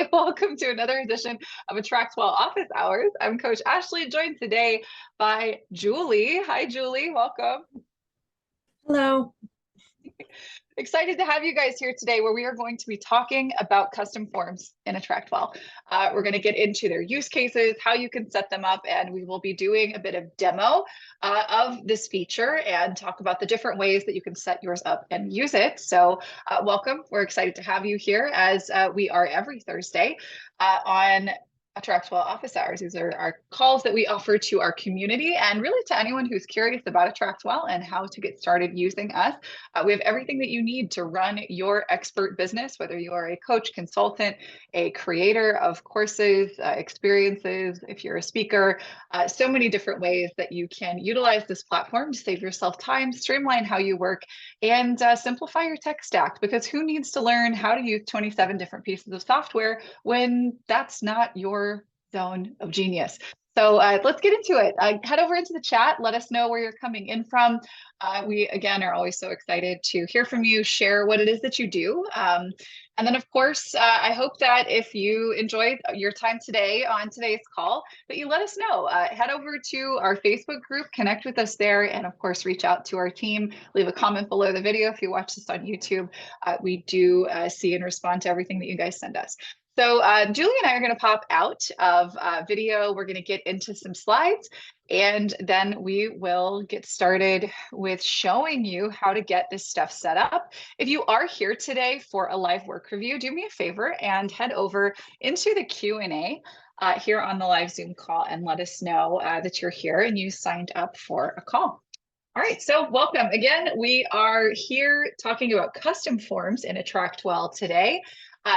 Hi, welcome to another edition of AttractWell Office Hours. I'm Coach Ashley, joined today by Julie. Hi, Julie. Welcome. Hello. Excited to have you guys here today, where we are going to be talking about custom forms in AttractWell. We're going to get into their use cases, how you can set them up, and we will be doing a bit of demo of this feature and talk about the different ways that you can set yours up and use it. So welcome. We're excited to have you here, as we are every Thursday on AttractWell Office Hours. These are our calls that we offer to our community and really to anyone who's curious about AttractWell and how to get started using us. We have everything that you need to run your expert business, whether you are a coach, consultant, a creator of courses, experiences, if you're a speaker, so many different ways that you can utilize this platform to save yourself time, streamline how you work, and simplify your tech stack, because who needs to learn how to use 27 different pieces of software when that's not your zone of genius? So let's get into it. Head over into the chat. Let us know where you're coming in from. We, again, are always so excited to hear from you, share what it is that you do. And then, of course, I hope that if you enjoyed your time today on today's call, that you let us know. Head over to our Facebook group, connect with us there, and of course, reach out to our team. Leave a comment below the video if you watch this on YouTube. We do see and respond to everything that you guys send us. So Julie and I are going to pop out of video. We're going to get into some slides, and then we will get started with showing you how to get this stuff set up. If you are here today for a live work review, do me a favor and head over into the Q&A here on the live Zoom call and let us know that you're here and you signed up for a call. All right, so welcome. Again, we are here talking about custom forms in AttractWell today.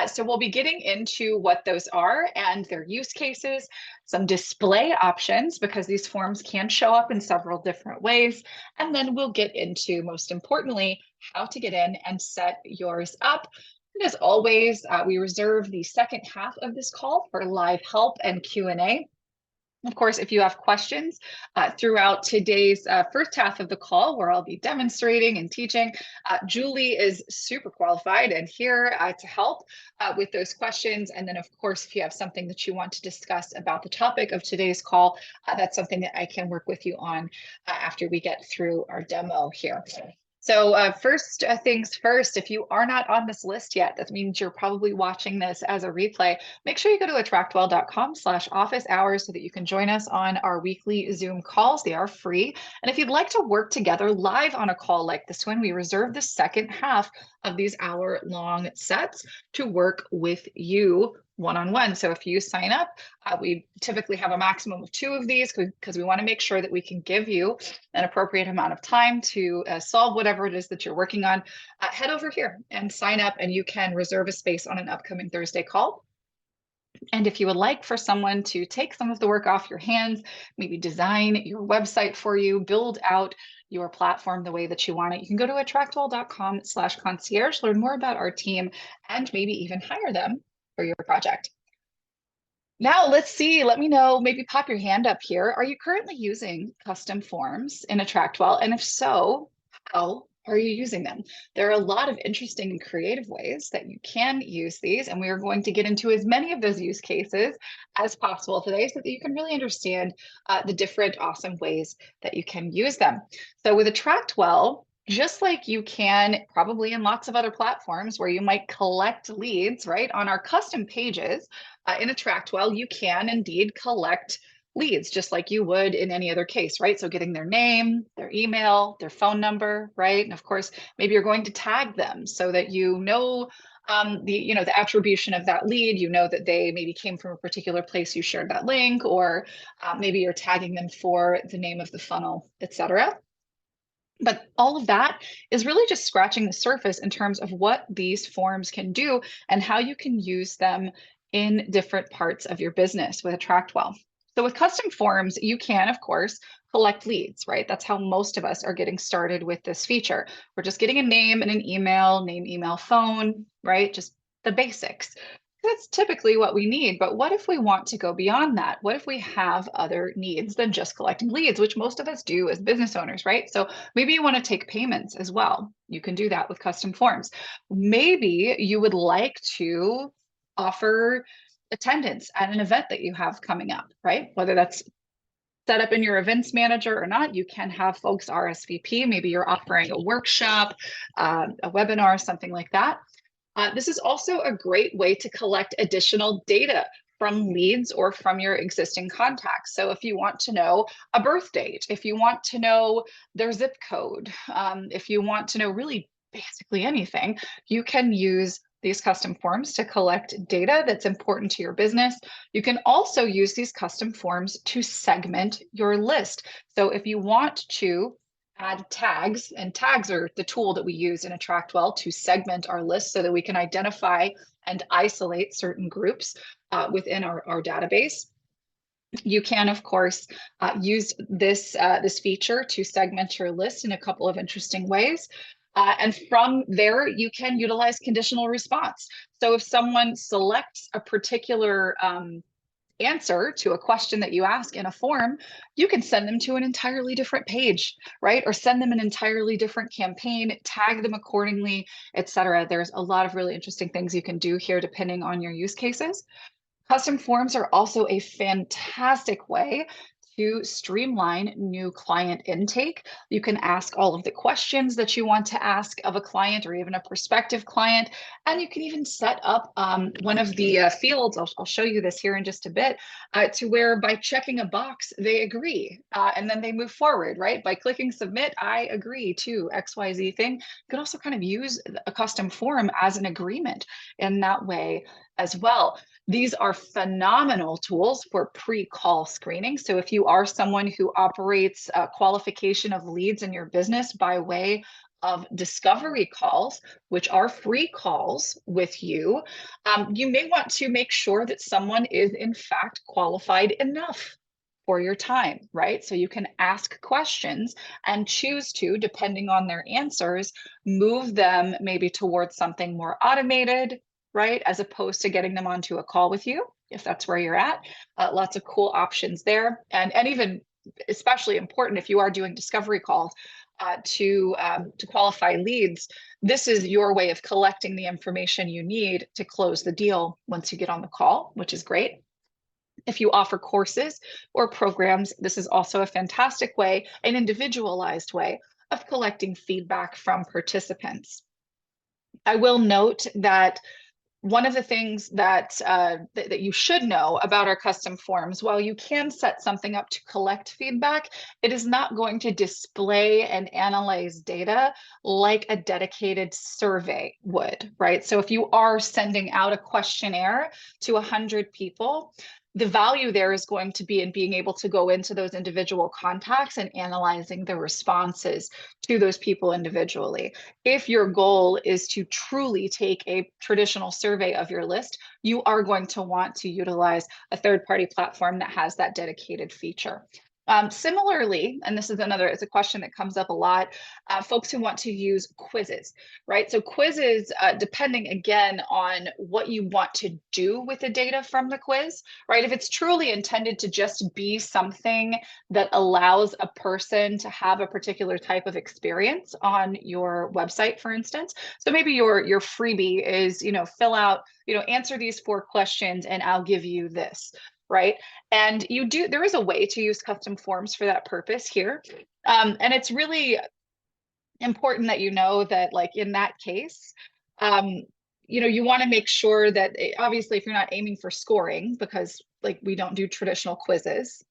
So we'll be getting into what those are and their use cases, some display options, because these forms can show up in several different ways. And then we'll get into, most importantly, how to get in and set yours up. And as always, we reserve the second half of this call for live help and Q&A. Of course, if you have questions throughout today's first half of the call, where I'll be demonstrating and teaching, Julie is super qualified and here to help with those questions. And then, of course, if you have something that you want to discuss about the topic of today's call, that's something that I can work with you on after we get through our demo here. So first things first, if you are not on this list yet, that means you're probably watching this as a replay. Make sure you go to attractwell.com/office hours so that you can join us on our weekly Zoom calls. They are free. And if you'd like to work together live on a call like this one, we reserve the second half of these hour-long sets to work with you one-on-one. So if you sign up, we typically have a maximum of 2 of these because we want to make sure that we can give you an appropriate amount of time to solve whatever it is that you're working on. Head over here and sign up, and you can reserve a space on an upcoming Thursday call. And if you would like for someone to take some of the work off your hands, maybe design your website for you, build out your platform the way that you want it, you can go to attractwell.com/concierge, learn more about our team, and maybe even hire them for your project. Now let's see, let me know, maybe pop your hand up here. Are you currently using custom forms in AttractWell? And if so, how are you using them? There are a lot of interesting and creative ways that you can use these, and we are going to get into as many of those use cases as possible today so that you can really understand the different awesome ways that you can use them. So with AttractWell, just like you can probably in lots of other platforms where you might collect leads, right? On our custom pages in AttractWell, you can indeed collect leads just like you would in any other case, right? So getting their name, their email, their phone number, right? And of course, maybe you're going to tag them so that you know the attribution of that lead. You know that they maybe came from a particular place you shared that link, or maybe you're tagging them for the name of the funnel, etc. But all of that is really just scratching the surface in terms of what these forms can do and how you can use them in different parts of your business with AttractWell. So with custom forms, you can, of course, collect leads, right? That's how most of us are getting started with this feature. We're just getting a name and an email, name, email, phone, right? Just the basics. That's typically what we need. But what if we want to go beyond that? What if we have other needs than just collecting leads, which most of us do as business owners, right? So maybe you want to take payments as well. You can do that with custom forms. Maybe you would like to offer attendance at an event that you have coming up, right? Whether that's set up in your events manager or not, you can have folks RSVP. Maybe you're offering a workshop, a webinar, something like that. This is also a great way to collect additional data from leads or from your existing contacts. So if you want to know a birth date, if you want to know their zip code, if you want to know really basically anything, you can use these custom forms to collect data that's important to your business. You can also use these custom forms to segment your list. So if you want to add tags, and tags are the tool that we use in AttractWell to segment our list so that we can identify and isolate certain groups within our database. You can, of course, use this feature to segment your list in a couple of interesting ways. And from there, you can utilize conditional response. So if someone selects a particular answer to a question that you ask in a form, you can send them to an entirely different page, right? Or send them an entirely different campaign, tag them accordingly, etc. There's a lot of really interesting things you can do here depending on your use cases. Custom forms are also a fantastic way to streamline new client intake. You can ask all of the questions that you want to ask of a client or even a prospective client. And you can even set up one of the fields, I'll show you this here in just a bit, to where by checking a box, they agree. And then they move forward, right? By clicking submit, I agree to XYZ thing. You can also kind of use a custom form as an agreement in that way as well. These are phenomenal tools for pre-call screening. So if you are someone who operates qualification of leads in your business by way of discovery calls, which are free calls with you, you may want to make sure that someone is in fact qualified enough for your time, right? So you can ask questions and choose to, depending on their answers, move them maybe towards something more automated, right? As opposed to getting them onto a call with you, if that's where you're at. Lots of cool options there. And even especially important if you are doing discovery calls to qualify leads, this is your way of collecting the information you need to close the deal once you get on the call, which is great. If you offer courses or programs, this is also a fantastic way, an individualized way of collecting feedback from participants. I will note that one of the things that that you should know about our custom forms, while you can set something up to collect feedback, it is not going to display and analyze data like a dedicated survey would, right? So if you are sending out a questionnaire to 100 people, the value there is going to be in being able to go into those individual contacts and analyzing the responses to those people individually. If your goal is to truly take a traditional survey of your list, you are going to want to utilize a third-party platform that has that dedicated feature. Similarly, and this is it's a question that comes up a lot, folks who want to use quizzes, right? So quizzes, depending again on what you want to do with the data from the quiz, right? If it's truly intended to just be something that allows a person to have a particular type of experience on your website, for instance. So maybe your freebie is, fill out, answer these 4 questions and I'll give you this, right? And there is a way to use custom forms for that purpose here. And it's really important that you know that, like, in that case, you want to make sure that obviously if you're not aiming for scoring, because like we don't do traditional quizzes,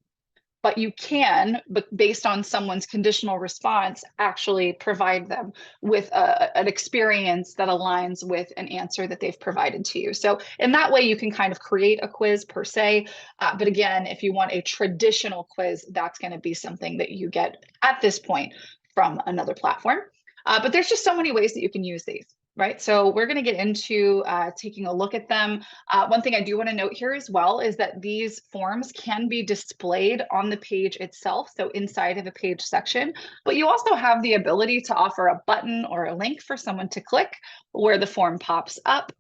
but you can, but based on someone's conditional response, actually provide them with an experience that aligns with an answer that they've provided to you. So in that way, you can kind of create a quiz per se. But again, if you want a traditional quiz, that's going to be something that you get at this point from another platform. But there's just so many ways that you can use these. Right, so we're going to get into taking a look at them. One thing I do want to note here as well is that these forms can be displayed on the page itself, so inside of a page section, but you also have the ability to offer a button or a link for someone to click where the form pops up.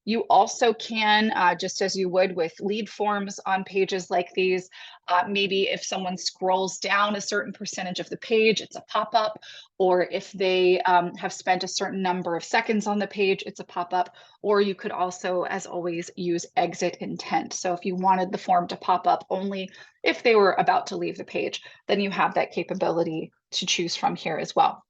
You also can, just as you would with lead forms on pages like these, maybe if someone scrolls down a certain percentage of the page, it's a pop-up, or if they have spent a certain number of seconds on the page, it's a pop-up, or you could also, as always, use exit intent. So if you wanted the form to pop up only if they were about to leave the page, then you have that capability to choose from here as well.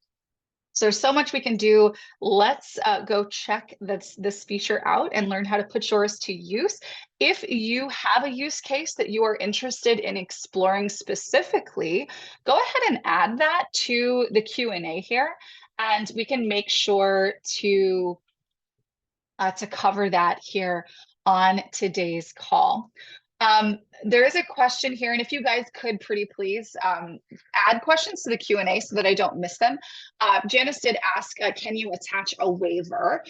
So there's so much we can do. Let's go check this feature out and learn how to put yours to use. If you have a use case that you are interested in exploring specifically, go ahead and add that to the Q&A here, and we can make sure to cover that here on today's call. There is a question here, and if you guys could pretty please add questions to the Q&A so that I don't miss them. Janice did ask, can you attach a waiver?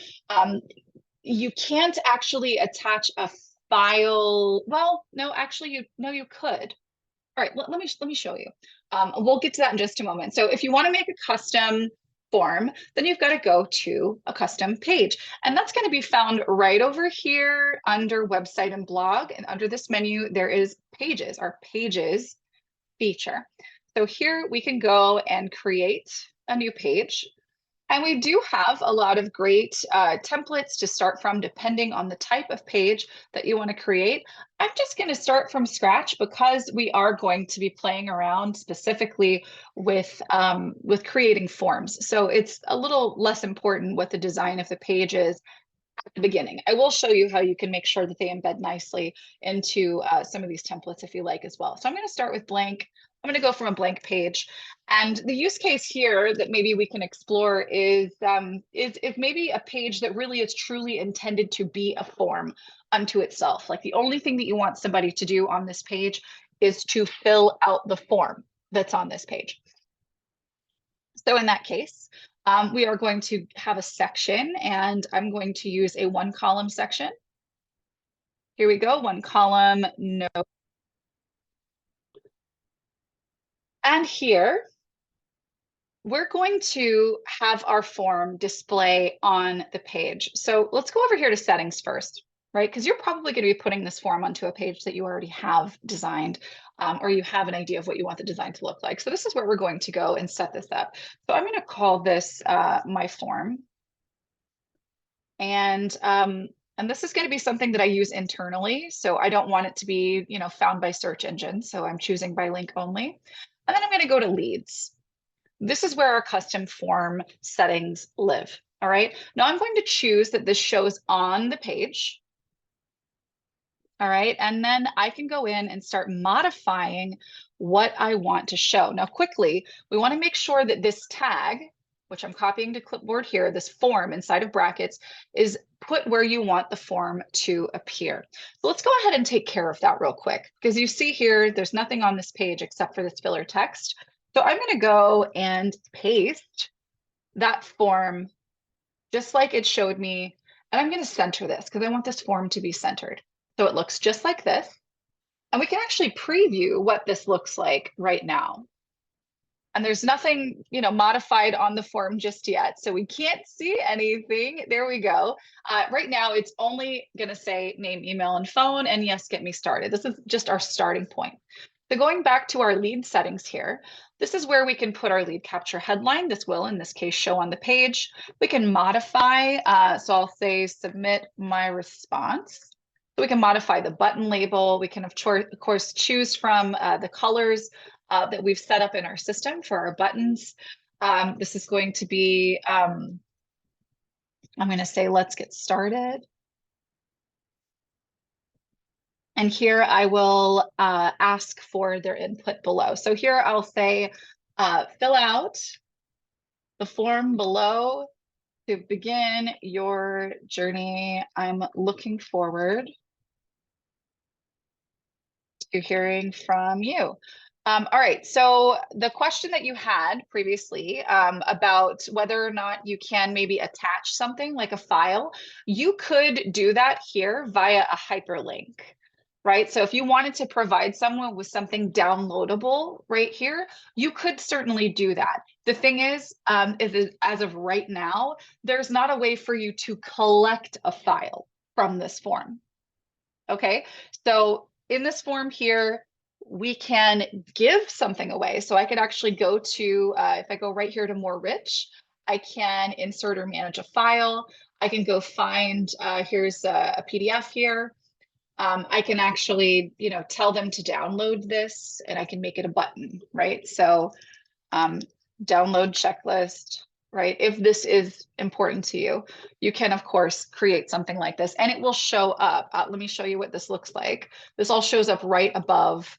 You can't actually attach a file. Well, no, actually, you could. All right, let me show you. We'll get to that in just a moment. So if you want to make a custom form, then you've got to go to a custom page. And that's going to be found right over here under website and blog. And under this menu, there is pages, our pages feature. So here we can go and create a new page. And we do have a lot of great templates to start from depending on the type of page that you want to create. I'm just going to start from scratch because we are going to be playing around specifically with creating forms. So it's a little less important what the design of the page is at the beginning. I will show you how you can make sure that they embed nicely into some of these templates if you like as well. So I'm going to start with blank. I'm going to go from a blank page. And the use case here that maybe we can explore is maybe a page that really is truly intended to be a form unto itself. Like the only thing that you want somebody to do on this page is to fill out the form that's on this page. So in that case, we are going to have a section, and I'm going to use a one column section. Here we go, one column, no. And here, we're going to have our form display on the page. So let's go over here to settings first, right? Because you're probably going to be putting this form onto a page that you already have designed, or you have an idea of what you want the design to look like. So this is where we're going to go and set this up. So I'm going to call this my form. And this is going to be something that I use internally. So I don't want it to be, found by search engines. So I'm choosing by link only. And then I'm going to go to leads. This is where our custom form settings live. All right. Now I'm going to choose that this shows on the page. All right. And then I can go in and start modifying what I want to show. Now, quickly, we want to make sure that this tag, which I'm copying to clipboard here, this form inside of brackets, is put where you want the form to appear. So let's go ahead and take care of that real quick, because you see here, there's nothing on this page except for this filler text. So I'm going to go and paste that form just like it showed me. And I'm going to center this because I want this form to be centered. So it looks just like this. And we can actually preview what this looks like right now. And there's nothing, modified on the form just yet. So we can't see anything. There we go. Right now, it's only going to say name, email, and phone. And yes, get me started. This is just our starting point. So going back to our lead settings here, this is where we can put our lead capture headline. This will, in this case, show on the page. We can modify. So I'll say submit my response. So we can modify the button label. We can, of course, choose from the colors that we've set up in our system for our buttons. This is going to be, I'm going to say, let's get started. And here I will ask for their input below. So here I'll say, fill out the form below to begin your journey. I'm looking forward to hearing from you. All right, so the question that you had previously about whether or not you can maybe attach something like a file, you could do that here via a hyperlink, right? So if you wanted to provide someone with something downloadable right here, you could certainly do that. The thing is as of right now, there's not a way for you to collect a file. from this form. Okay, so in this form here, we can give something away. So I could actually go to, if I go right here to more rich, I can insert or manage a file. I can go find, here's a PDF here. I can actually, tell them to download this and I can make it a button, right? So download checklist, right? If this is important to you, you can, of course, create something like this and it will show up. Let me show you what this looks like. This all shows up right above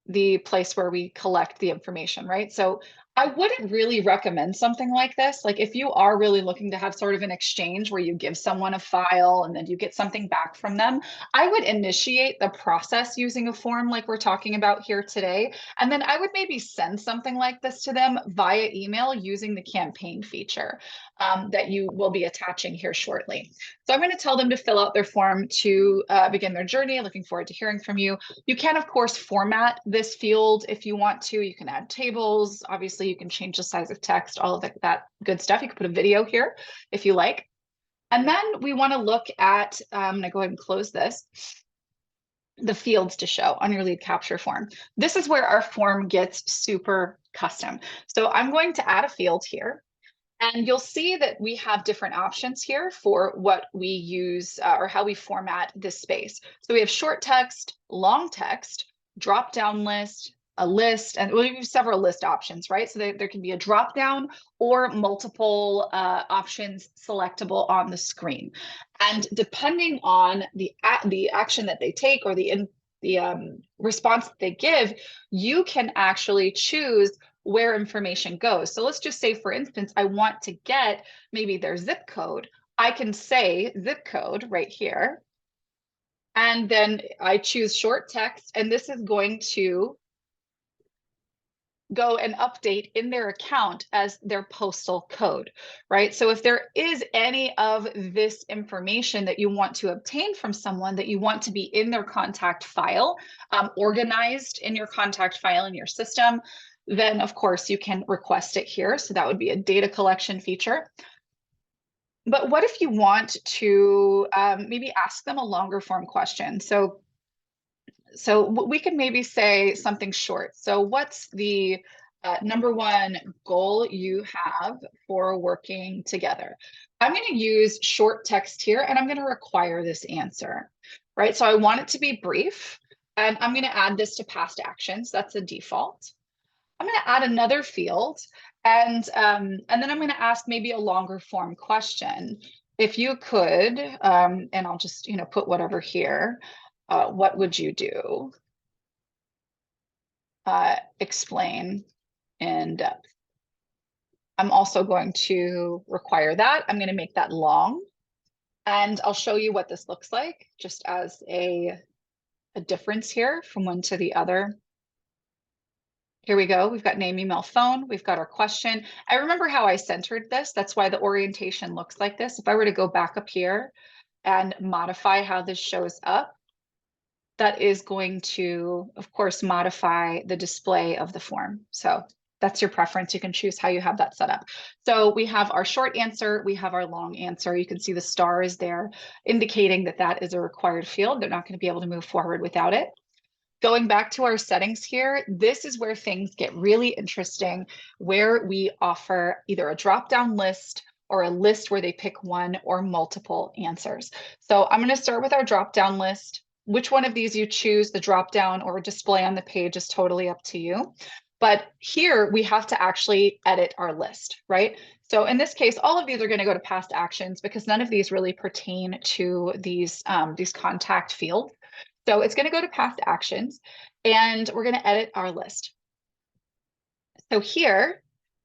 the place where we collect the information, right? So I wouldn't really recommend something like this. Like if you are really looking to have sort of an exchange where you give someone a file and then you get something back from them, I would initiate the process using a form like we're talking about here today. And then I would maybe send something like this to them via email using the campaign feature that you will be attaching here shortly. So I'm going to tell them to fill out their form to begin their journey. Looking forward to hearing from you. You can, of course, format this field if you want to. You can add tables. Obviously, you can change the size of text, all of that good stuff. You can put a video here if you like. And then we want to look at, I'm going to go ahead and close this, the fields to show on your lead capture form. This is where our form gets super custom. So I'm going to add a field here. And you'll see that we have different options here for what we use or how we format this space. So we have short text, long text, drop-down list, a list, and we have several list options, right? So there can be a drop-down or multiple options selectable on the screen. And depending on the action that they take or the response that they give, you can actually choose where information goes. So let's just say, for instance, I want to get maybe their zip code. I can say zip code right here. And then I choose short text, and this is going to go and update in their account as their postal code, right? So if there is any of this information that you want to obtain from someone that you want to be in their contact file, organized in your contact file in your system, then of course you can request it here. So that would be a data collection feature. But what if you want to maybe ask them a longer form question? So we can maybe say something short. So what's the number one goal you have for working together? I'm going to use short text here and I'm going to require this answer, right? So I want it to be brief and I'm going to add this to past actions. That's a default. I'm going to add another field and then I'm going to ask maybe a longer form question. If you could, and I'll just, put whatever here. What would you do? Explain in depth. I'm also going to require that. I'm going to make that long. And I'll show you what this looks like just as a difference here from one to the other. Here we go. We've got name, email, phone. We've got our question. I remember how I centered this. That's why the orientation looks like this. If I were to go back up here and modify how this shows up, that is going to, of course, modify the display of the form. So that's your preference. You can choose how you have that set up. So we have our short answer, we have our long answer. You can see the star is there, indicating that that is a required field. They're not going to be able to move forward without it. Going back to our settings here, this is where things get really interesting, where we offer either a drop-down list or a list where they pick one or multiple answers. So I'm going to start with our drop-down list. Which one of these you choose, the drop-down or display on the page, is totally up to you. But here we have to actually edit our list, right? So in this case, all of these are going to go to past actions because none of these really pertain to these contact fields. So it's going to go to past actions and we're going to edit our list. So here,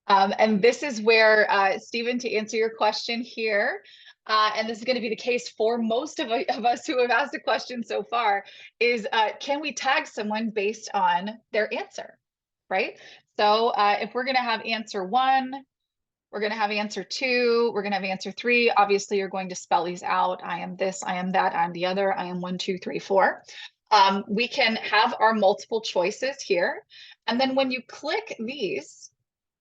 and this is where, Stephen, to answer your question here, and this is going to be the case for most of us who have asked a question so far, is can we tag someone based on their answer, right? So if we're going to have answer 1, we're going to have answer 2, we're going to have answer 3. Obviously, you're going to spell these out. I am this, I am that, I'm the other, I am 1, 2, 3, 4. We can have our multiple choices here. And then when you click these,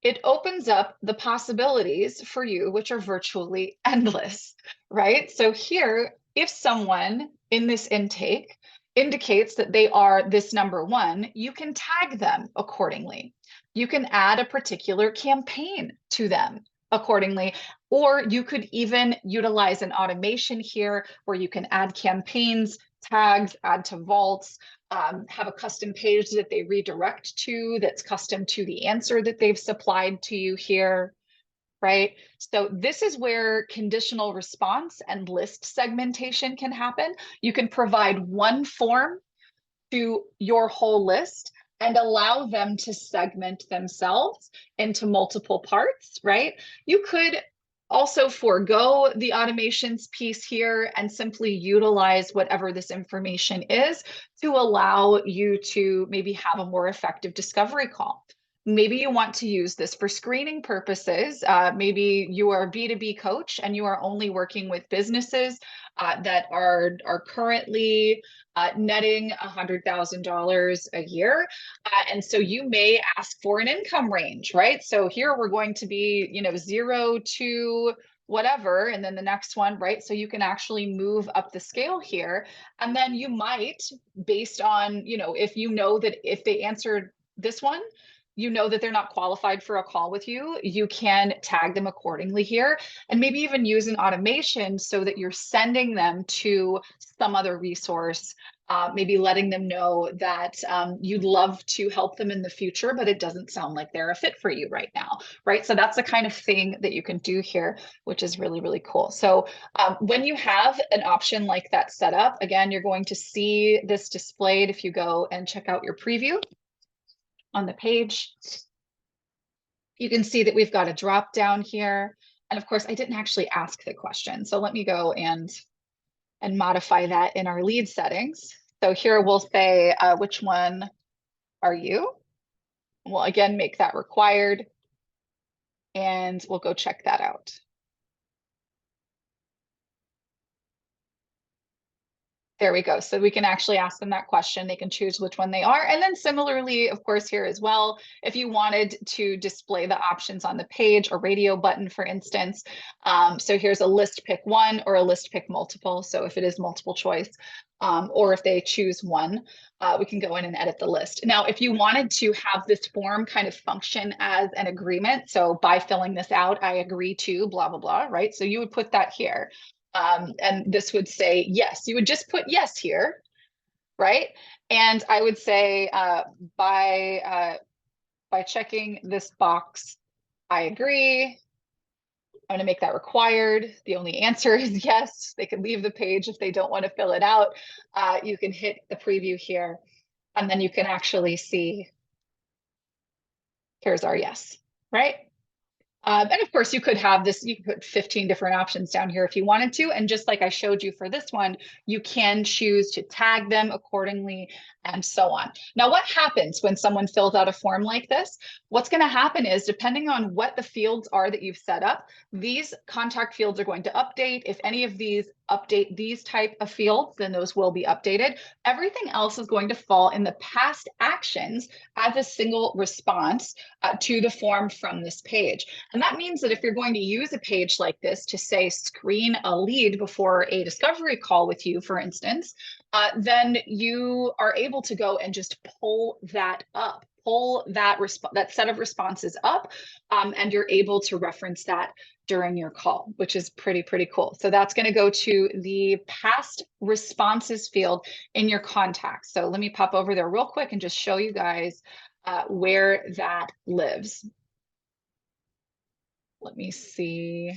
it opens up the possibilities for you, which are virtually endless, right? So here, if someone in this intake indicates that they are this number one, you can tag them accordingly. You can add a particular campaign to them accordingly, or you could even utilize an automation here where you can add campaigns, tags, add to vaults, have a custom page that they redirect to that's custom to the answer that they've supplied to you here, right? So this is where conditional response and list segmentation can happen. You can provide one form to your whole list and allow them to segment themselves into multiple parts, right? You could also forego the automations piece here and simply utilize whatever this information is to allow you to maybe have a more effective discovery call. Maybe you want to use this for screening purposes. Maybe you are a B2B coach and you are only working with businesses that are currently netting $100,000 a year. And so you may ask for an income range, right? So here we're going to be, 0 to whatever, and then the next one, right? So you can actually move up the scale here. And then you might, based on, if you know that if they answered this one, that they're not qualified for a call with you, you can tag them accordingly here and maybe even use an automation so that you're sending them to some other resource, maybe letting them know that you'd love to help them in the future, but it doesn't sound like they're a fit for you right now, right? So that's the kind of thing that you can do here, which is really, really cool. So when you have an option like that set up, again, you're going to see this displayed if you go and check out your preview on the page. You can see that we've got a drop down here. And of course, I didn't actually ask the question. So let me go and modify that in our lead settings. So here we'll say, which one are you? We'll again make that required. And we'll go check that out. There we go. So we can actually ask them that question. They can choose which one they are. And then similarly, of course, here as well, if you wanted to display the options on the page, a radio button, for instance. So here's a list pick one or a list pick multiple. So if it is multiple choice, or if they choose one, we can go in and edit the list. Now, if you wanted to have this form kind of function as an agreement, so by filling this out, I agree to blah, blah, blah, right? So you would put that here. And this would say yes. You would just put yes here, right? And I would say by checking this box, I agree. I'm going to make that required. The only answer is yes. They can leave the page if they don't want to fill it out. You can hit the preview here, and then you can actually see here's our yes, right? And of course, you could have this, you could put 15 different options down here if you wanted to. And just like I showed you for this one, you can choose to tag them accordingly and so on. Now, what happens when someone fills out a form like this? What's going to happen is, depending on what the fields are that you've set up, these contact fields are going to update. If any of these update these type of fields, then those will be updated. Everything else is going to fall in the past actions as a single response to the form from this page. And that means that if you're going to use a page like this to say screen a lead before a discovery call with you, for instance, then you are able to go and just pull that up, pull that set of responses up, and you're able to reference that during your call, which is pretty cool. So that's going to go to the past responses field in your contacts. So let me pop over there real quick and just show you guys where that lives. Let me see.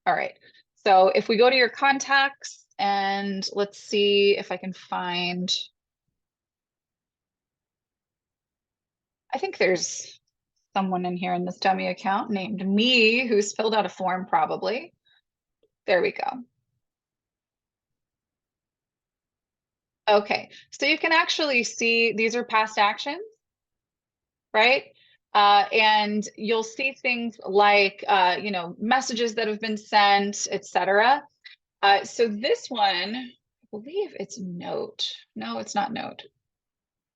All right. So if we go to your contacts and let's see if I can find, I think there's someone in here in this dummy account named me who's filled out a form probably. There we go. Okay, so you can actually see these are past actions, right? And you'll see things like, messages that have been sent, etc. So this one, I believe it's note. No, it's not note.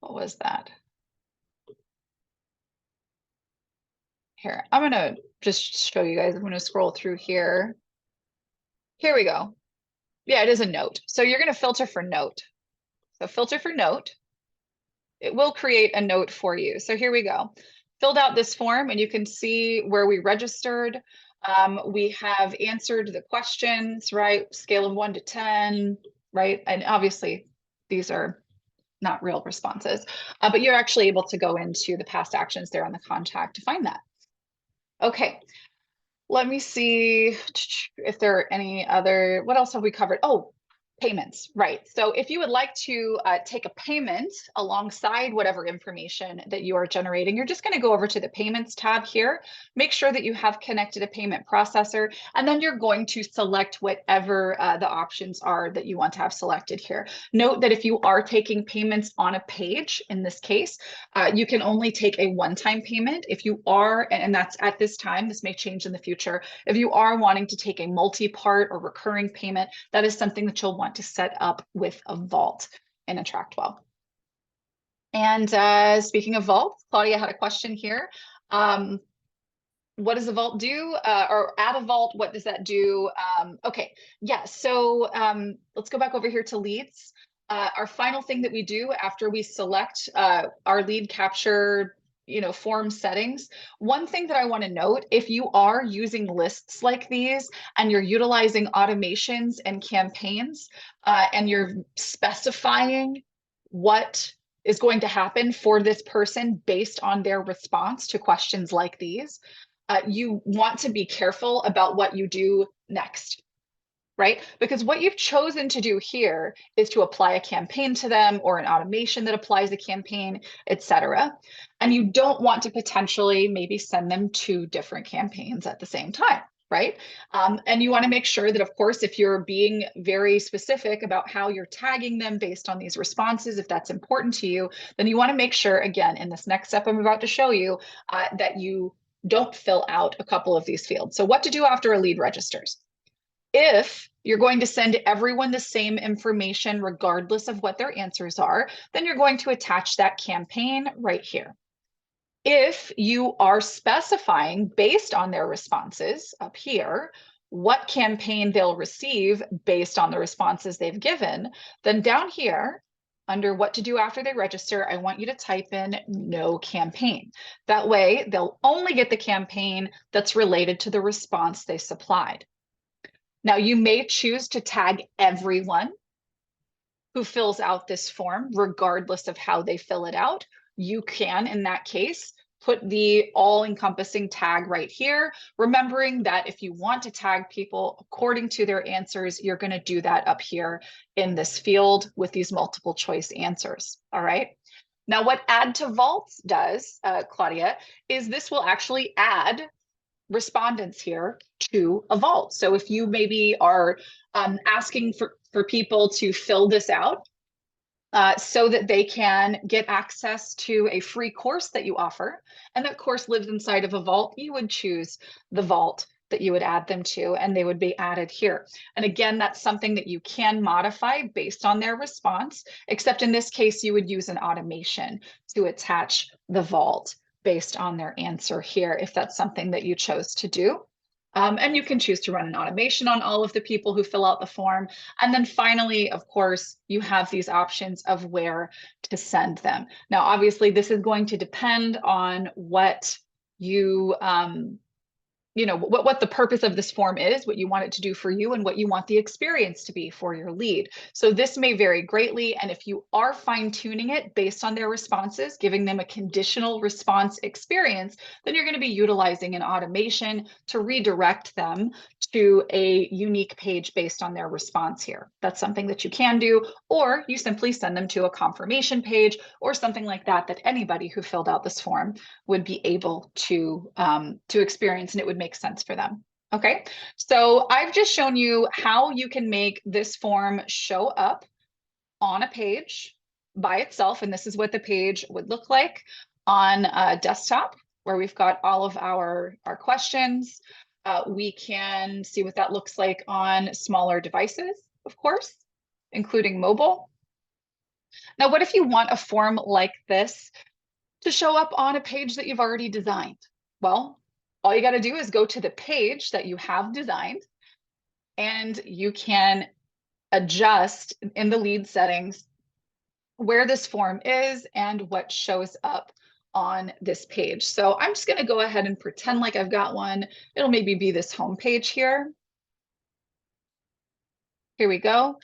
What was that? Here, I'm gonna just show you guys. I'm gonna scroll through here. Here we go. Yeah, it is a note. So you're going to filter for note. So filter for note. It will create a note for you. So here we go. Filled out this form and you can see where we registered. We have answered the questions, right? Scale of 1 to 10, right? And obviously these are not real responses, but you're actually able to go into the past actions there on the contact to find that. Okay, let me see if there are any other, what else have we covered? Oh, payments, right. So if you would like to take a payment alongside whatever information that you are generating, you're just going to go over to the payments tab here, make sure that you have connected a payment processor, and then you're going to select whatever the options are that you want to have selected here. Note that if you are taking payments on a page, in this case, you can only take a one-time payment. If you are, and that's at this time, this may change in the future, if you are wanting to take a multi-part or recurring payment, that is something that you'll want to set up with a vault in AttractWell. And speaking of vaults, Claudia had a question here. What does a vault do? Or add a vault, what does that do? Okay, yeah, so let's go back over here to leads. Our final thing that we do after we select our lead capture form settings. One thing that I want to note, if you are using lists like these and you're utilizing automations and campaigns and you're specifying what is going to happen for this person based on their response to questions like these, you want to be careful about what you do next, right? Because what you've chosen to do here is to apply a campaign to them or an automation that applies a campaign, etc. And you don't want to potentially maybe send them two different campaigns at the same time, right? And you want to make sure that, of course, if you're being very specific about how you're tagging them based on these responses, if that's important to you, then you want to make sure, again, in this next step I'm about to show you, that you don't fill out a couple of these fields. So what to do after a lead registers. If you're going to send everyone the same information, regardless of what their answers are, then you're going to attach that campaign right here. If you are specifying based on their responses up here, what campaign they'll receive based on the responses they've given, then down here, under what to do after they register, I want you to type in no campaign. That way, they'll only get the campaign that's related to the response they supplied. Now, you may choose to tag everyone who fills out this form, regardless of how they fill it out. You can, in that case, put the all-encompassing tag right here, remembering that if you want to tag people according to their answers, you're going to do that up here in this field with these multiple choice answers. All right. Now, what add to vaults does, Claudia, is this will actually add respondents here to a vault. So if you maybe are asking for people to fill this out so that they can get access to a free course that you offer, and that course lives inside of a vault, you would choose the vault that you would add them to, and they would be added here. And again, that's something that you can modify based on their response, except in this case, you would use an automation to attach the vault based on their answer here, if that's something that you chose to do. And you can choose to run an automation on all of the people who fill out the form. And then finally, of course, you have these options of where to send them. Now, obviously, this is going to depend on what you what the purpose of this form is, what you want it to do for you, and what you want the experience to be for your lead. So this may vary greatly. And if you are fine-tuning it based on their responses, giving them a conditional response experience, then you're going to be utilizing an automation to redirect them to a unique page based on their response here. That's something that you can do, or you simply send them to a confirmation page or something like that, that anybody who filled out this form would be able to experience, and it would make sense for them. Okay, so I've just shown you how you can make this form show up on a page by itself, and this is what the page would look like on a desktop, where we've got all of our questions. We can see what that looks like on smaller devices, of course, including mobile. Now, what if you want a form like this to show up on a page that you've already designed? Well, all you got to do is go to the page that you have designed, and you can adjust in the lead settings where this form is and what shows up on this page. So I'm just going to go ahead and pretend like I've got one. It'll maybe be this home page here. Here we go.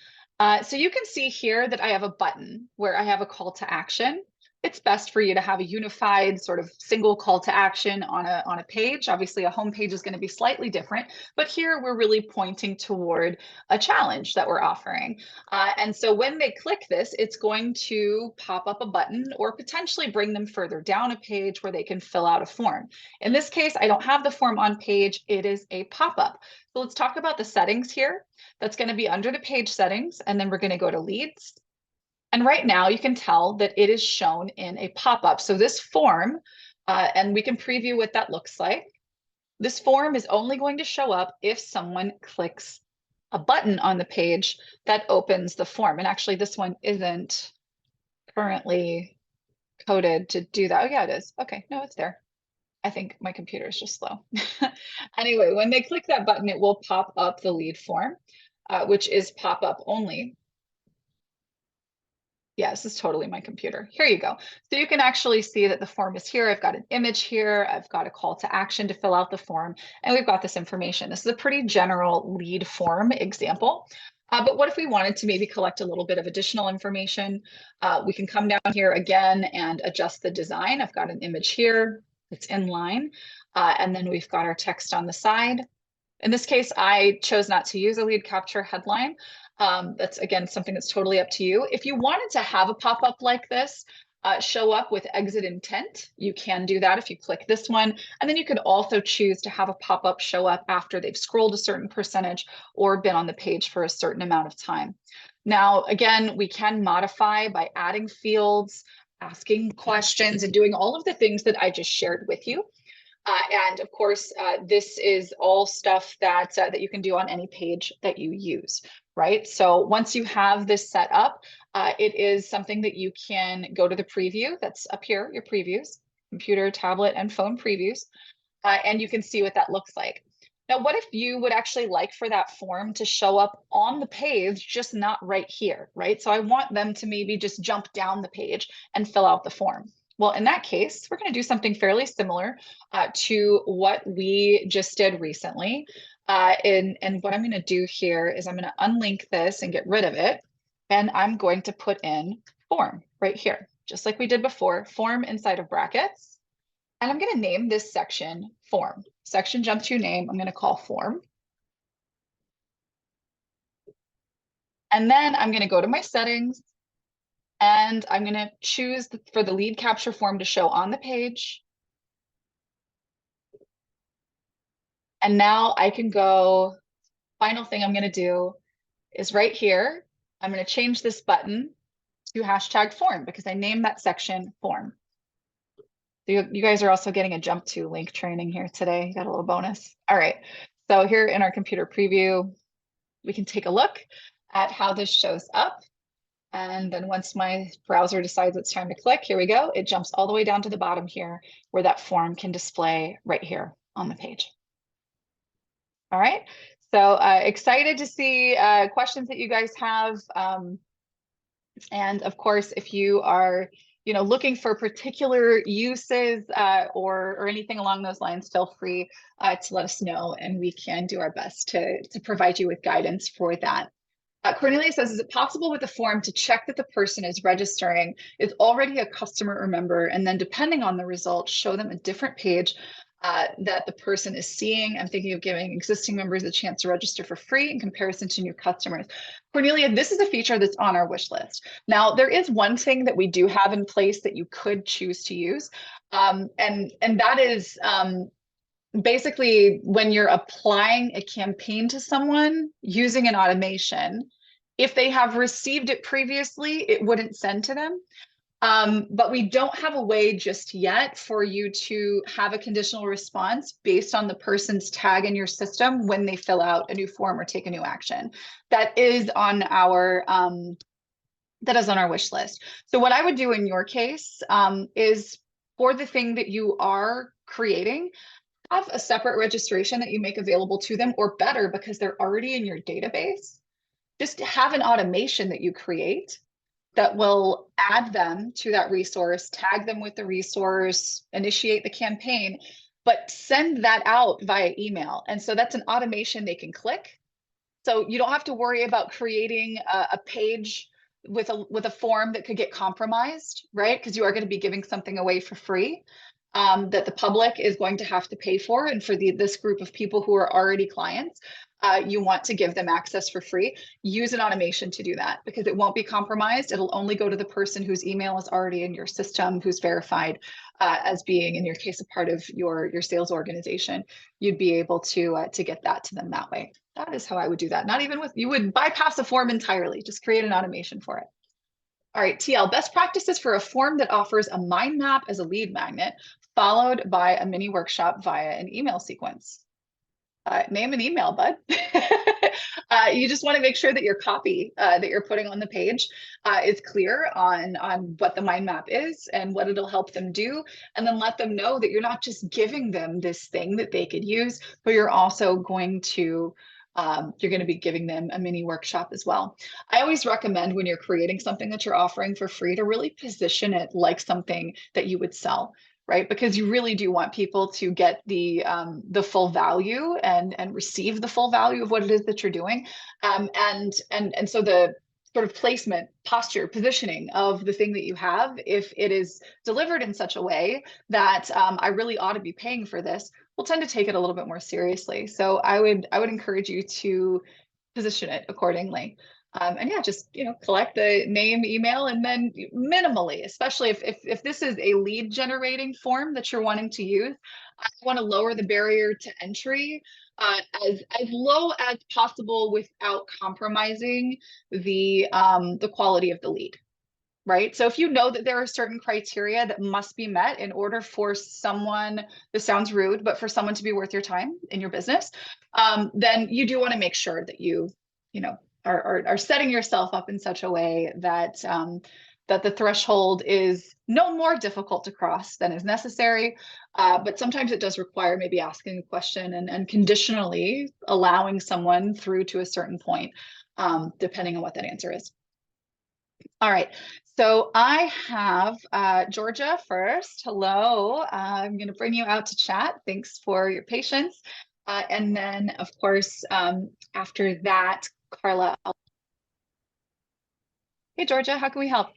So you can see here that I have a button where I have a call to action. It's best for you to have a unified sort of single call to action on a page. Obviously, a home page is going to be slightly different, but here we're really pointing toward a challenge that we're offering. And so when they click this, it's going to pop up a button or potentially bring them further down a page where they can fill out a form. In this case, I don't have the form on page. It is a pop-up. So let's talk about the settings here. That's going to be under the page settings, and then we're going to go to leads. And right now you can tell that it is shown in a pop-up. So this form, and we can preview what that looks like. This form is only going to show up if someone clicks a button on the page that opens the form. And actually this one isn't currently coded to do that. Oh yeah, it is. Okay, no, it's there. I think my computer is just slow. Anyway, when they click that button, it will pop up the lead form, which is pop-up only. Yeah, this is totally my computer. Here you go. So you can actually see that the form is here. I've got an image here. I've got a call to action to fill out the form, and we've got this information. This is a pretty general lead form example. But what if we wanted to maybe collect a little bit of additional information? We can come down here again and adjust the design. I've got an image here that's in line, and then we've got our text on the side. In this case, I chose not to use a lead capture headline. That's, again, something that's totally up to you. If you wanted to have a pop-up like this show up with exit intent, you can do that if you click this one. And then you could also choose to have a pop-up show up after they've scrolled a certain percentage or been on the page for a certain amount of time. Now, again, we can modify by adding fields, asking questions, and doing all of the things that I just shared with you. And of course, this is all stuff that, that you can do on any page that you use, right? So once you have this set up, it is something that you can go to the preview that's up here, your previews, computer, tablet, and phone previews, and you can see what that looks like. Now, what if you would actually like for that form to show up on the page, just not right here, right? So I want them to maybe just jump down the page and fill out the form. Well, in that case, we're going to do something fairly similar to what we just did recently. And what I'm going to do here is I'm going to unlink this and get rid of it. And I'm going to put in form right here, just like we did before, form inside of brackets. And I'm going to name this section form. Section jump to name, I'm going to call form. And then I'm going to go to my settings. And I'm going to choose for the lead capture form to show on the page. And now I can go, final thing I'm going to do is right here, I'm going to change this button to hashtag form because I named that section form. So you guys are also getting a jump to link training here today. You got a little bonus. All right. So here in our computer preview, we can take a look at how this shows up. And then once my browser decides it's time to click, here we go. It jumps all the way down to the bottom here where that form can display right here on the page. All right. So excited to see questions that you guys have. And of course, if you are looking for particular uses or anything along those lines, feel free to let us know and we can do our best to provide you with guidance for that. Cornelia says, is it possible with the form to check that the person is registering is already a customer or member, and then depending on the results, show them a different page that the person is seeing? I'm thinking of giving existing members a chance to register for free in comparison to new customers. Cornelia, this is a feature that's on our wish list. Now, there is one thing that we do have in place that you could choose to use, and that is basically when you're applying a campaign to someone using an automation, if they have received it previously, it wouldn't send to them. But we don't have a way just yet for you to have a conditional response based on the person's tag in your system when they fill out a new form or take a new action. That is on our wish list. So what I would do in your case is for the thing that you are creating, have a separate registration that you make available to them, or better, because they're already in your database, just have an automation that you create that will add them to that resource, tag them with the resource, initiate the campaign, but send that out via email. And so that's an automation they can click. So you don't have to worry about creating a page with a form that could get compromised, right? Because you are going to be giving something away for free, that the public is going to have to pay for. And for this group of people who are already clients, you want to give them access for free. Use an automation to do that because it won't be compromised. It'll only go to the person whose email is already in your system, who's verified as being, in your case, a part of your sales organization. You'd be able to get that to them that way. That is how I would do that. Not even with, you would bypass a form entirely, just create an automation for it. All right, TL, best practices for a form that offers a mind map as a lead magnet, followed by a mini workshop via an email sequence. Name an email, bud. You just want to make sure that your copy that you're putting on the page is clear on what the mind map is and what it'll help them do. And then let them know that you're not just giving them this thing that they could use, but you're also going to be giving them a mini workshop as well. I always recommend when you're creating something that you're offering for free to really position it like something that you would sell, right? Because you really do want people to get the full value and receive the full value of what it is that you're doing. And so the sort of placement, posture, positioning of the thing that you have, if it is delivered in such a way that I really ought to be paying for this, we'll tend to take it a little bit more seriously. So I would encourage you to position it accordingly. And yeah, just collect the name, email, and then minimally, especially if this is a lead generating form that you're wanting to use, I want to lower the barrier to entry as low as possible without compromising the quality of the lead. Right. So if you know that there are certain criteria that must be met in order for someone, this sounds rude, but for someone to be worth your time in your business, then you do want to make sure that you are setting yourself up in such a way that that the threshold is no more difficult to cross than is necessary. But sometimes it does require maybe asking a question and conditionally allowing someone through to a certain point, depending on what that answer is. All right, so I have Georgia first. Hello, I'm going to bring you out to chat. Thanks for your patience. And then, of course, after that, Carla. Hey, Georgia, how can we help?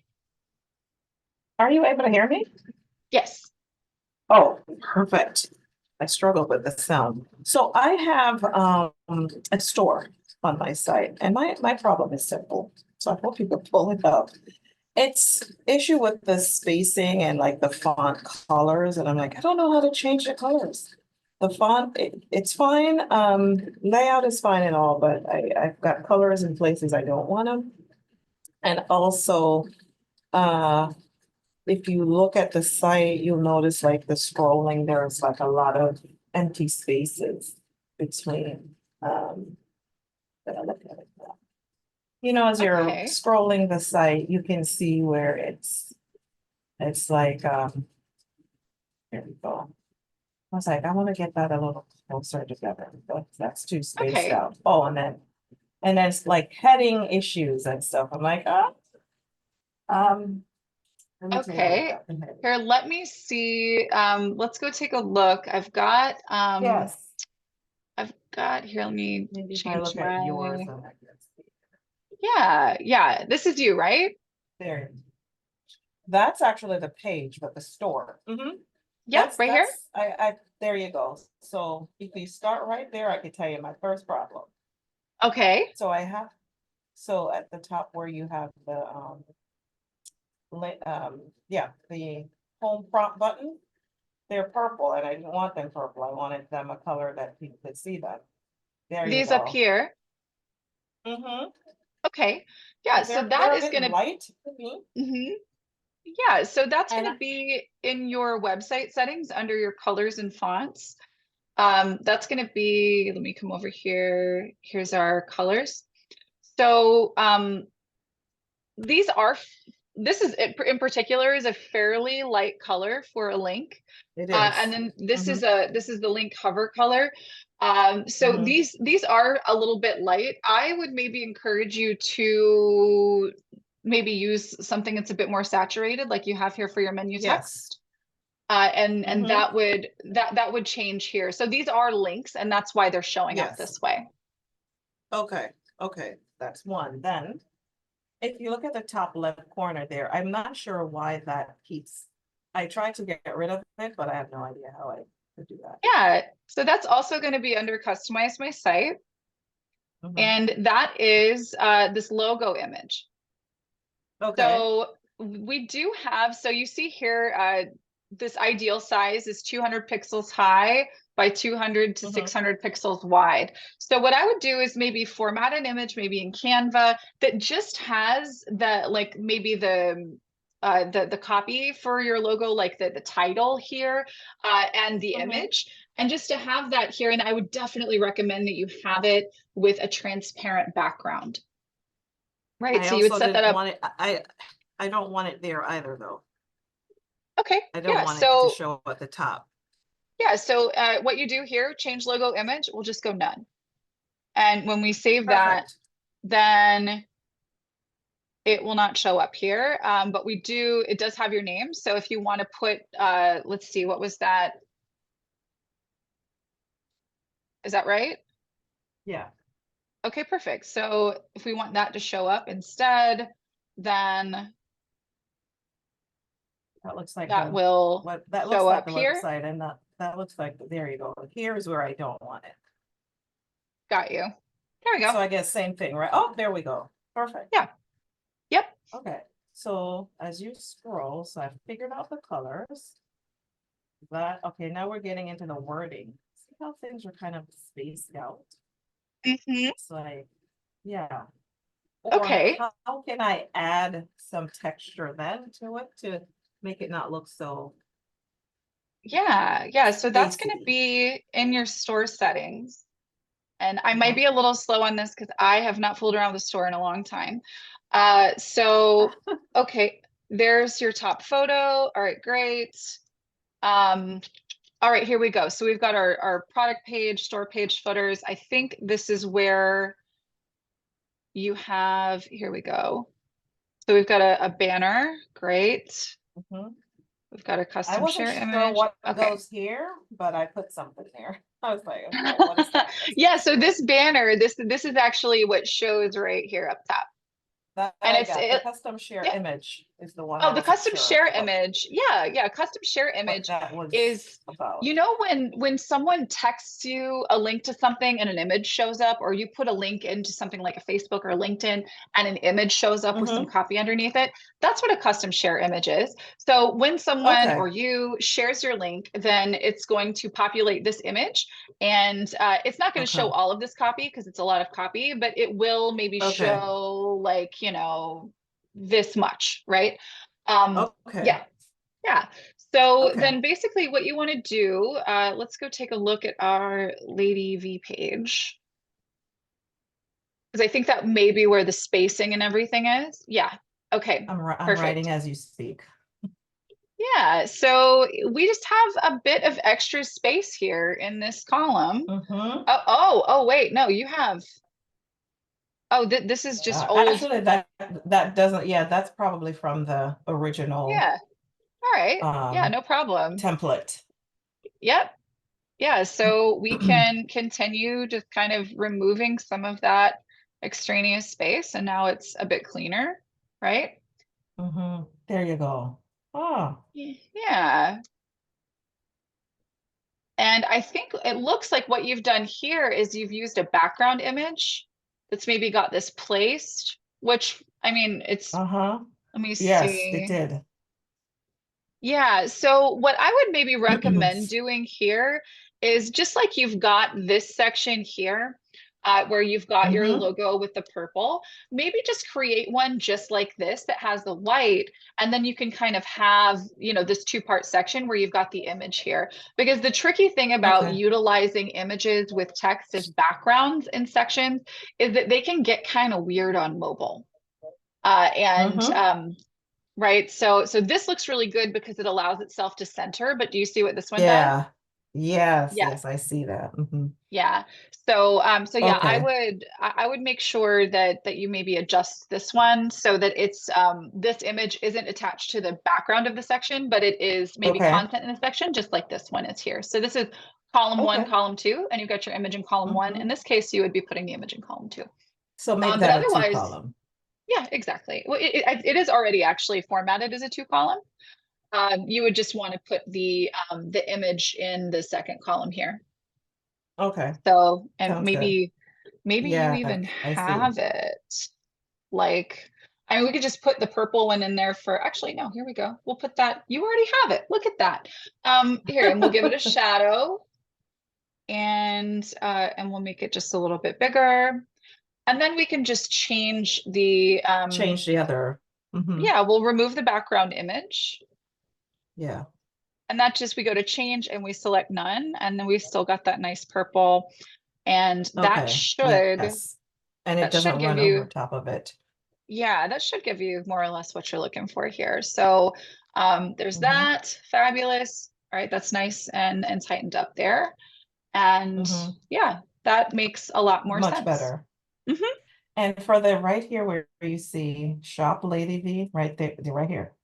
Are you able to hear me? Yes. Oh, perfect. I struggle with the sound. So I have a store on my site, and my problem is simple. So I hope you can pull it up. It's issue with the spacing and like the font colors, and I'm like, I don't know how to change the colors. The font, it's fine. Layout is fine and all, but I've got colors in places I don't want them. And also, if you look at the site, you'll notice like the scrolling, there's like a lot of empty spaces between, but I look at it now. As you're Okay. scrolling the site, you can see where it's like, there we go. I was like, I want to get that a little closer together, but that's too spaced Okay. out. Oh, and then it's like heading issues and stuff. I'm like, let me take a look Okay. at the heading. Here, let me see. Let's go take a look. Yes. Here, let me Maybe if I change look at yours. my, I can see. yeah, this is you, right? There. That's actually the page, but the store. Yep, right here. There you go. So if you start right there, I could tell you my first problem. Okay. So at the top where you have the the home prompt button, they're purple, and I didn't want them purple. I wanted them a color that people could see them. There you These go. up here. Okay. Yeah, so They're that a is bit going to, light to me. yeah, so that's going And to be in your website settings under your colors and fonts. That's going to be, let me come over here. Here's our colors. So this is in particular is a fairly light color for a link. it is. And then this is the link hover color. So Mhm. these are a little bit light. I would maybe encourage you to maybe use something that's a bit more saturated, like you have here for your menu Yes. text. And Mhm. that would change here. So these are links, and that's why they're showing up Yes. this way. Okay. Okay. That's one. Then, if you look at the top left corner there, I'm not sure why that keeps. I tried to get rid of it, but I have no idea how I could do that. Yeah. So that's also going to be under customize my site. Mhm. And that is this logo image. Okay. So we do have, so you see here, this ideal size is 200 pixels high by 200 to Mhm. 600 pixels wide. So what I would do is maybe format an image, maybe in Canva, that just has the, like maybe the copy for your logo, like the title here, and the Mhm. image. And just to have that here, and I would definitely recommend that you have it with a transparent background, right? I So you would also set that didn't up. want it. I don't want it there either, though. Okay, I don't yeah. want it to So show at the top. yeah, so what you do here, change logo image, we'll just go none. And when we save that, Perfect. then it will not show up here. But it does have your name. So if you want to put, let's see, what was that? Is that right? Yeah. Okay, perfect. So if we want that to show up instead, then That looks like that the will what that looks show like up the here. website, and that looks like there you go. Here is where I don't want it. Got you. There we go. So I guess same thing, right? Oh, there we go. Perfect. Yeah. Yep. Okay. So as you scroll, so I figured out the colors. That okay, now we're getting into the wording. See how things are kind of spaced out? Mhm. It's like, yeah. Or Okay. how can I add some texture then to it to make it not look so Yeah. Yeah. So that's going to spacey? be in your store settings. And I might Mhm. be a little slow on this because I have not fooled around with the store in a long time. Okay, there's your top photo. All right, great. Um, all right, here we go. So we've got our product page, store page footers. I think this is where you have, here we go. So we've got a banner. Great. Mhm. We've got a I custom wasn't share sure image. what Okay. goes here, but I put something there. I was like, okay, what is that? Let's Yeah, make so sure. this banner, this is actually what shows right here up top. That And I it's got. The it, custom share yeah. image is the one I Oh, the wasn't custom sure share of image. Yeah, yeah. Custom share what image that was is, about. you know, when someone texts you a link to something and an image shows up, or you put a link into something like a Facebook or LinkedIn and an image shows up with some Mm-hmm. copy underneath it, that's what a custom share image is. So when someone Okay. or you shares your link, then it's going to populate this image, and it's not going to Okay. show all of this copy because it's a lot of copy, but it will maybe Okay. show, like, this much, right? Okay. Yeah, yeah. So Okay. then basically what you want to do, let's go take a look at our Lady V page. Because I think that may be where the spacing and everything is. Yeah. Okay. I'm Perfect. writing as you speak. Yeah. So we just have a bit of extra space here in this column. Mm-hmm. Oh, wait. No, you have. Oh, this is just old. Actually, that doesn't. Yeah, that's probably from the original Yeah. All right. Yeah, um no problem. template. Yep. Yeah, so we can continue just kind of removing some of that extraneous space, and now it's a bit cleaner, right? Mm-hmm. There you go. Oh, Yeah. And I think it looks like what you've done here is you've used a background image that's maybe got this placed, which, I mean, uh-huh. let me Yes, it see. did. Yeah, so what I would maybe recommend doing here is just like you've got this section here, where you've got your Mm-hmm. logo with the purple, maybe just create one just like this that has the white, and then you can kind of have, this two-part section where you've got the image here. Because the tricky thing about Okay. utilizing images with text as backgrounds in sections is that they can get kind of weird on mobile. And Mm-hmm. Right. So this looks really good because it allows itself to center, but do you see what this one does? Yeah. Yes, Yeah. yes, I see that. Mhm. Yeah. So yeah, Okay, I would make sure that you maybe adjust this one so that it's this image isn't attached to the background of the section, but it is maybe okay, content in the section, just like this one is here. So this is column one, okay. column two, and you've got your image in column one. In Mhm. this case, you would be putting the image in column two. So make But that a two otherwise, column. yeah, exactly. Well, it is already actually formatted as a two column. You would just want to put the image in the second column here. Okay, So, and sounds good. maybe you Yeah, even I see. have it like, I mean, we could just put the purple one in there for, actually, no, here we go. We'll put that, you already have it. Look at that. Here, and we'll give it a shadow and we'll make it just a little bit bigger. And then we can just change the, Change the other. yeah, we'll remove the background image. Yeah, And that just, we go to change and we select none. And then we've still got that nice purple. And okay, yes. And it that should doesn't give run over you, top of it. yeah, that should give you more or less what you're looking for here. So there's Mhm, that, fabulous. All right, that's nice and tightened up there. And mhm. yeah, that makes a lot more Much sense. better. Hmm. And for the right here where you see shop Lady V, right there, right here.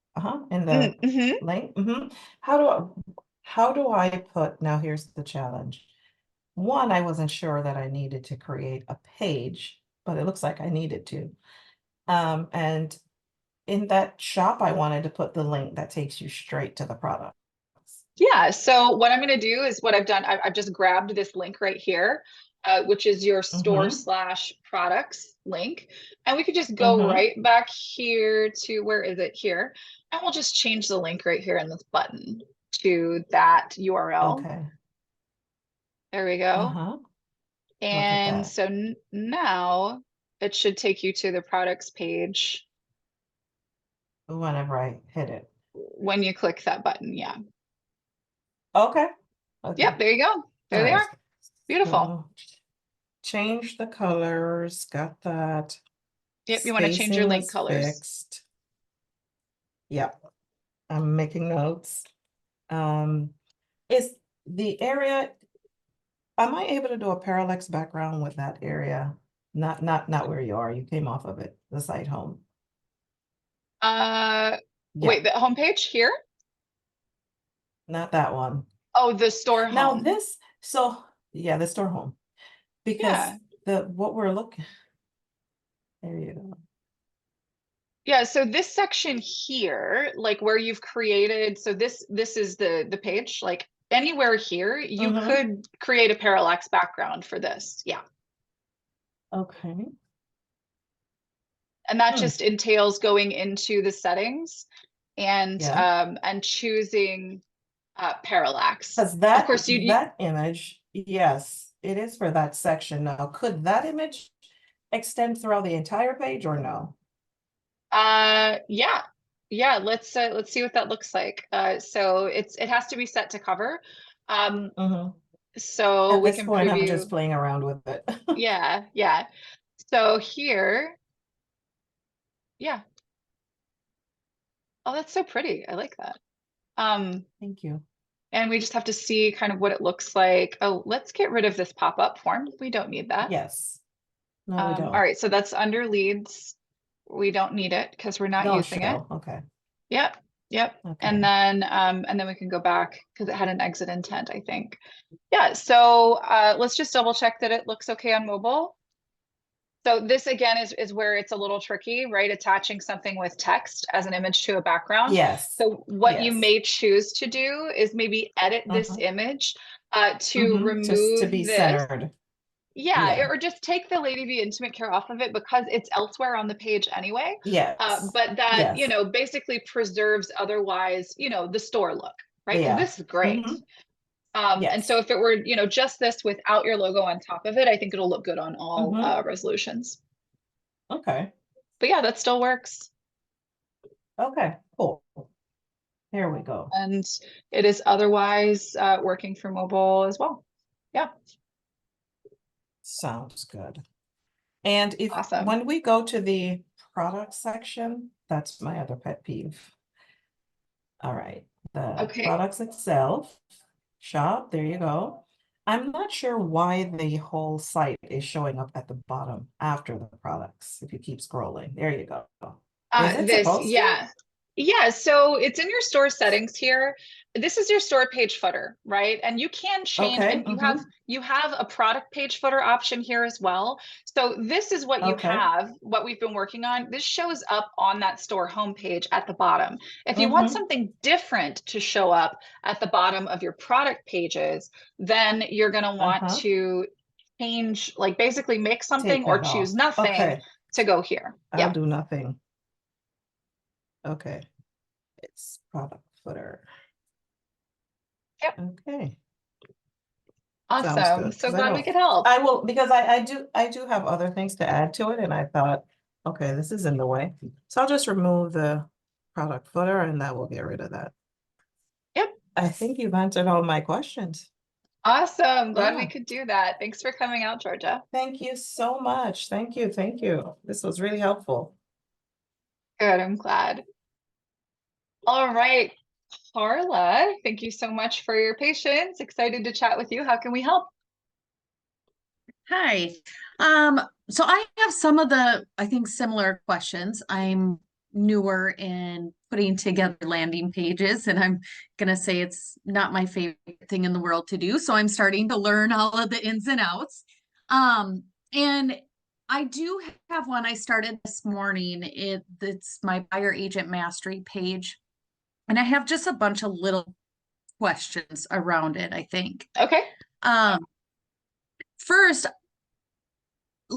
In the Hmm. link. How do I put, now here's the challenge. One, I wasn't sure that I needed to create a page, but it looks like I needed to. And in that shop, I wanted to put the link that takes you straight to the product. Yeah, so what I'm going to do is what I've done, I've just grabbed this link right here, which is your store Mm-hmm. slash products link. And we could just go Mm-hmm. right back here to, where is it here? And we'll just change the link right here in this button to that URL. Okay. There we go. Uh-huh. Look at And that. so now it should take you to the products page Whenever I hit it. when you click that button. Yeah. Okay. Okay. Yep, there you go. All There they right. are. Beautiful. So change the colors, got that. Yep, you want to change your Spacing link was colors. fixed. Yep, I'm making notes. Is the area, am I able to do a parallax background with that area? Not where you are. You came off of it, the site home. Uh, Yeah, wait, the homepage here? not that one. Oh, the store Now home. this, so yeah, the store home. Because Yeah. what we're looking, there you go. Yeah, so this section here, like where you've created, so this is the page, like anywhere here, you Mm-hmm. could create a parallax background for this. Yeah. Okay. And that Hmm. just entails going into the settings Yeah. and choosing parallax. Because Of course, you that image, yes, it is for that section. Now, could that image extend throughout the entire page or no? yeah. Yeah, let's see what that looks like. So it has to be set to cover. Um, Hmm. so At we this can point, I'm just preview. playing around with it. Yeah, yeah. So here, yeah. Oh, that's so pretty. I like that. Um, Thank you. and we just have to see kind of what it looks like. Oh, let's get rid of this pop-up form. We don't need that. Yes. No, we All don't. right, so that's under leads. We don't need it because we're not No using it. show. Okay. Yep, yep. Okay. And then we can go back because it had an exit intent, I think. Yeah, so let's just double check that it looks okay on mobile. So this again is where it's a little tricky, right? Attaching something with text as an image to a background. Yes. So what you Yes. may choose to do is maybe edit this Uh-huh. image to Just to remove be this. centered. Yeah, Yeah. or just take the Lady V Intimate Care off of it because it's elsewhere on the page anyway. Yes. But that, Yes. basically preserves otherwise, the store look, right? Because Yeah. this is great. Hmm. And so Yes. if it were, just this without your logo on top of it, I think it'll look good on all Hmm. resolutions. Okay. But yeah, that still works. Okay. Cool. Here we go. And it is otherwise working for mobile as well. Yeah, Sounds good. And if awesome. when we go to the product section, that's my other pet peeve. All right, the Okay. products itself, Shop, there you go. I'm not sure why the whole site is showing up at the bottom after the products. If you keep scrolling, there you go. Is it supposed to? Yeah. Yeah, so it's in your store settings here. This is your store page footer, right? And you can change, Okay, and you have a product page footer option here as well. So this is what you okay, have, what we've been working on. This shows up on that store homepage at the bottom. If you want mm-hmm, something different to show up at the bottom of your product pages, then you're going to want uh-huh. to change, like basically make something Take or that choose off. nothing Okay, to go here. I'll Yeah. do nothing. Okay, it's product footer. Yep. Okay, sounds Awesome. good. So Because I glad we know could help. I will, because I do have other things to add to it, and I thought, okay, this is in the way. So I'll just remove the product footer and that will get rid of that. Yep. I think you've answered all my questions. Awesome. Glad we Yeah, could do that. Thanks for coming out, Georgia. thank you so much. Thank you, thank you. This was really helpful. Good. I'm glad. All right. Carla, thank you so much for your patience. Excited to chat with you. How can we help? Hi. So I have some of the, I think, similar questions. I'm newer in putting together landing pages, and I'm gonna say it's not my favorite thing in the world to do. So I'm starting to learn all of the ins and outs. And I do have one I started this morning. It's my buyer agent mastery page, and I have just a bunch of little questions around it, I think. Okay. Um, First,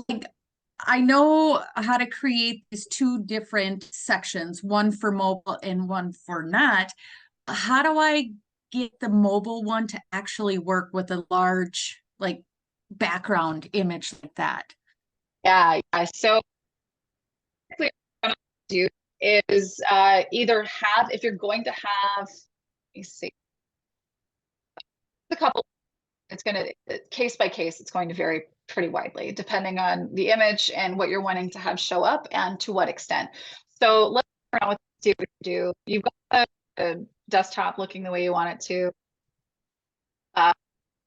like I know how to create these two different sections, one for mobile and one for not. How do I get the mobile one to actually work with a large, like, background image like that? Yeah. Yeah. So what I'm gonna do is either have, if you're going to have, let me see, a couple, it's going to, case by case, it's going to vary pretty widely depending on the image and what you're wanting to have show up and to what extent. So let's figure out what to do. You've got a desktop looking the way you want it to. I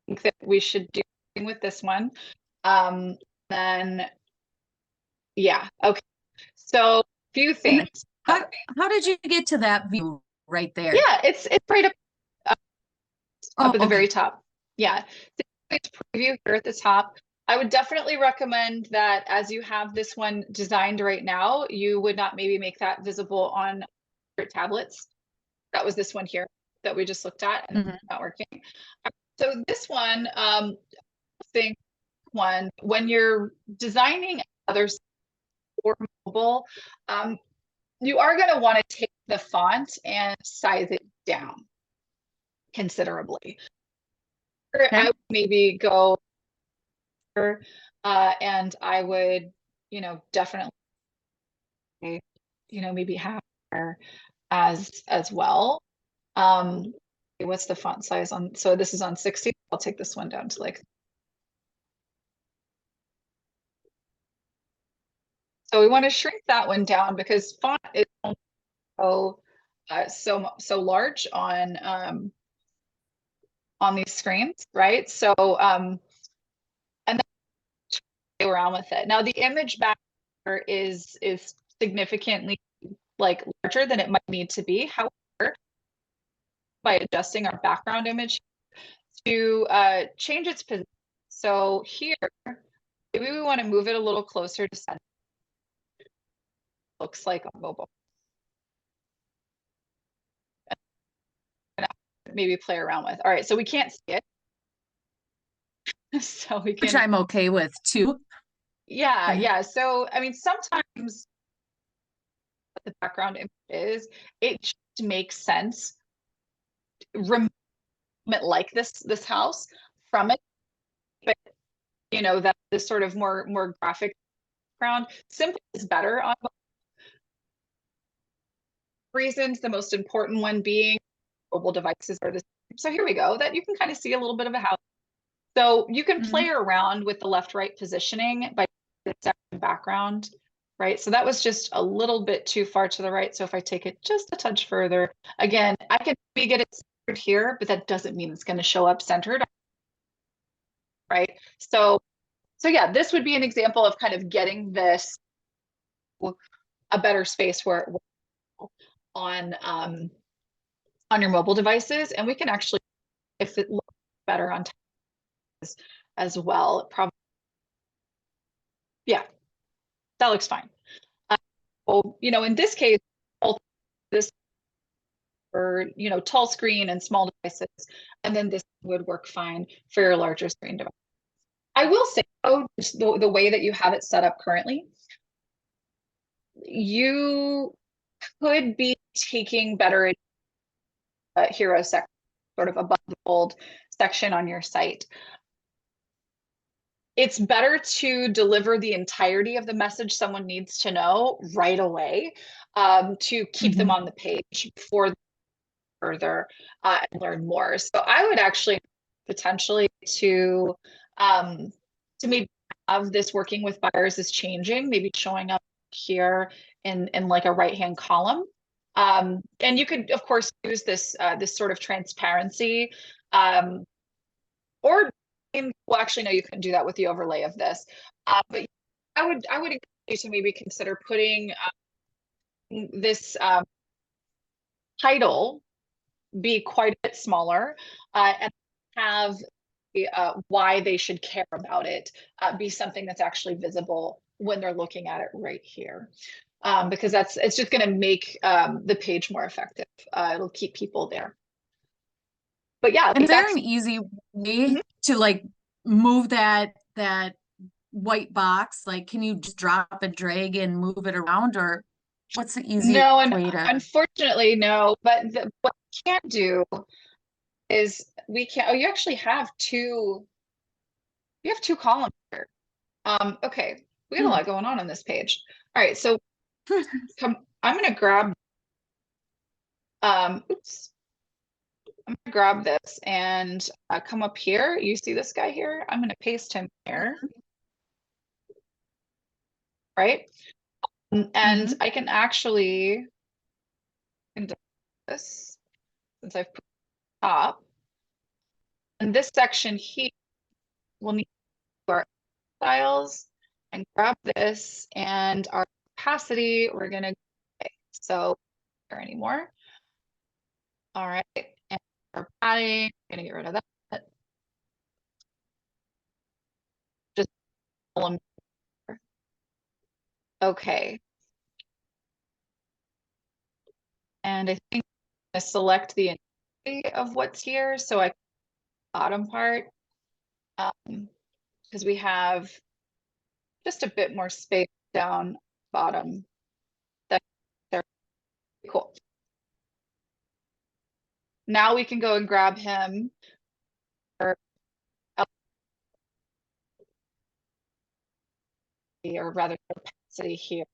think that we should do with this one. Then, yeah, okay. So, few And things. how did you get to that view right there? Yeah, it's right up Oh, at the okay. very top. Yeah, it's preview here at the top. I would definitely recommend that as you have this one designed right now, you would not maybe make that visible on your tablets. That was this one here that we just looked at, and Mhm. it's not working. So this one, thing one, when you're designing others for mobile, you are going to want to take the font and size it down considerably. I Okay. would maybe go and I would, definitely, maybe have her as well. What's the font size on? So this is on 60. I'll take this one down to like. So we want to shrink that one down because font is so large on these screens, right? So and then play around with it. Now the image back here is significantly like larger than it might need to be. However, by adjusting our background image to change its position. So here, maybe we want to move it a little closer to center. Looks like on mobile. Maybe play around with. All right, so we can't see it. So we Which can, I'm okay with too. yeah, Okay. yeah. So, I mean, sometimes what the background image is, it just makes sense. Remove it like this house from it, but that this sort of more graphic background simply is better on reasons. The most important one being mobile devices are the same. So here we go, that you can kind of see a little bit of a house. So you can play Mhm. around with the left-right positioning by the background, right? So that was just a little bit too far to the right. So if I take it just a touch further, again, I can maybe get it here, but that doesn't mean it's going to show up centered, right? So yeah, this would be an example of kind of getting this a better space where on your mobile devices, and we can actually, if it looks better on as well, probably, yeah, that looks fine. Well, you know, in this case, this for, you know, tall screen and small devices, and then this would work fine for your larger screen device. I will say, oh, just the way that you have it set up currently, you could be taking better hero section, sort of above the fold section on your site. It's better to deliver the entirety of the message someone needs to know right away, to keep them on the page before further and learn more. So I would actually potentially to maybe have this working with buyers is changing, maybe showing up here in like a right-hand column. And you could, of course, use this this sort of transparency, or well, actually, no, you couldn't do that with the overlay of this. But I would encourage you to maybe consider putting this title be quite a bit smaller, and have why they should care about it be something that's actually visible when they're looking at it right here. Because it's just going to make the page more effective. It'll keep people there. But yeah, is there an easy way to like move that white box? Like, can you just drop and drag and move it around, or what's the easiest way to? Unfortunately, no. But what we can't do is we can't. Oh, you actually have two. You have two columns here. Okay, we have a lot going on this page. All right, so I'm gonna grab. Oops. I'm gonna grab this and come up here. You see this guy here? I'm gonna paste him here. Right? And I can actually do this since I've put up. And this section here, we'll need our styles and grab this and our opacity. We're gonna so there anymore. All right, and our padding, I'm gonna get rid of that. Just pull them. Okay. And I think I'm gonna select the intensity of what's here, so I bottom part, because we have just a bit more space down bottom. That's cool. Now we can go and grab him, or rather opacity here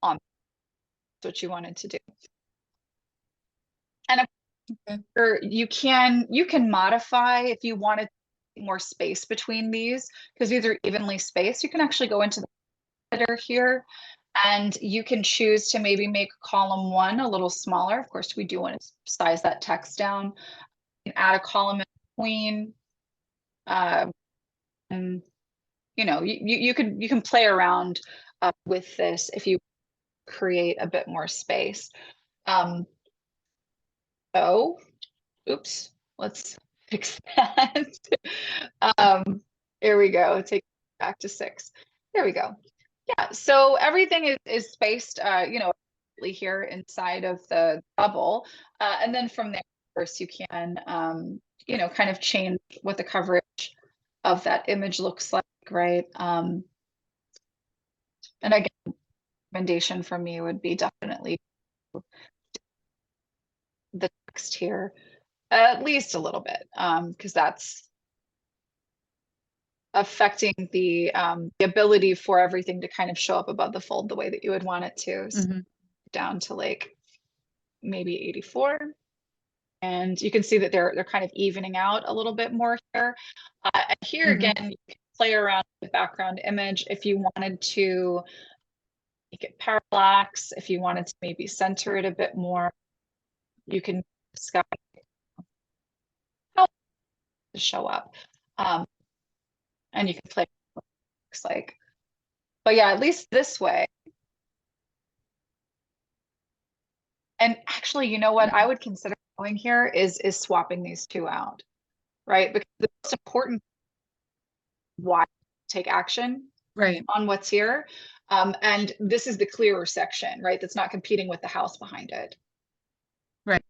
on what you wanted to do. And you can modify if you wanted more space between these, because these are evenly spaced. You can actually go into the editor here and you can choose to maybe make column 1 a little smaller. Of course, we do want to size that text down. You can add a column in between. And you know, you can play around with this if you create a bit more space. So, oops, let's fix that. Here we go. Take it back to 6. There we go. Yeah, so everything is spaced, you know, here inside of the bubble. And then from there, of course, you can, you know, kind of change what the coverage of that image looks like, right? And again, recommendation from me would be definitely the text here at least a little bit, because that's affecting the ability for everything to kind of show up above the fold the way that you would want it to. So down to like maybe 84. And you can see that they're kind of evening out a little bit more here. And here again, you can play around with the background image if you wanted to make it parallax, if you wanted to maybe center it a bit more. you can discuss how to show up. And you can play what it looks like. But yeah, at least this way. And actually, you know what I would consider doing here is swapping these two out, right? Because the most important why take action Right. on what's here. And this is the clearer section, right? That's not competing with the house behind it. Right.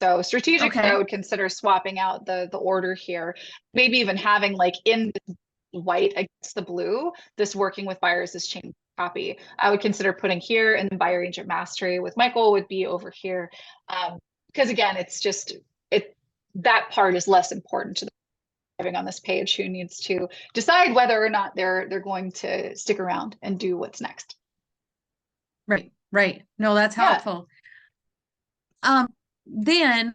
So strategically, Okay. I would consider swapping out the order here, maybe even having like in the white against the blue, this working with buyers is chain copy. I would consider putting here, and then buyer agent mastery with Michael would be over here. Because again, it's just that part is less important to the driving on this page who needs to decide whether or not they're going to stick around and do what's next. Right. Right. No, that's Yeah. helpful. Then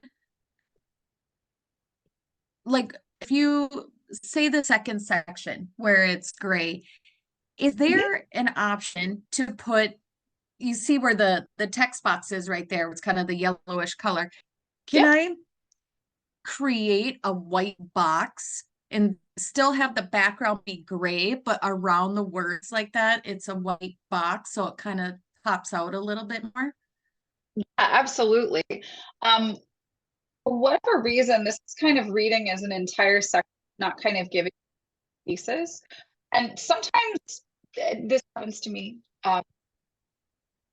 like if you say the second section where it's gray, is there an option to put, you see where the text box is right there, it's kind of the yellowish color. Can Yep. I create a white box and still have the background be gray, but around the words like that, it's a white box, so it kind of pops out a little bit more? Yeah, absolutely. For whatever reason, this is kind of reading as an entire section, not kind of giving pieces. And sometimes this happens to me.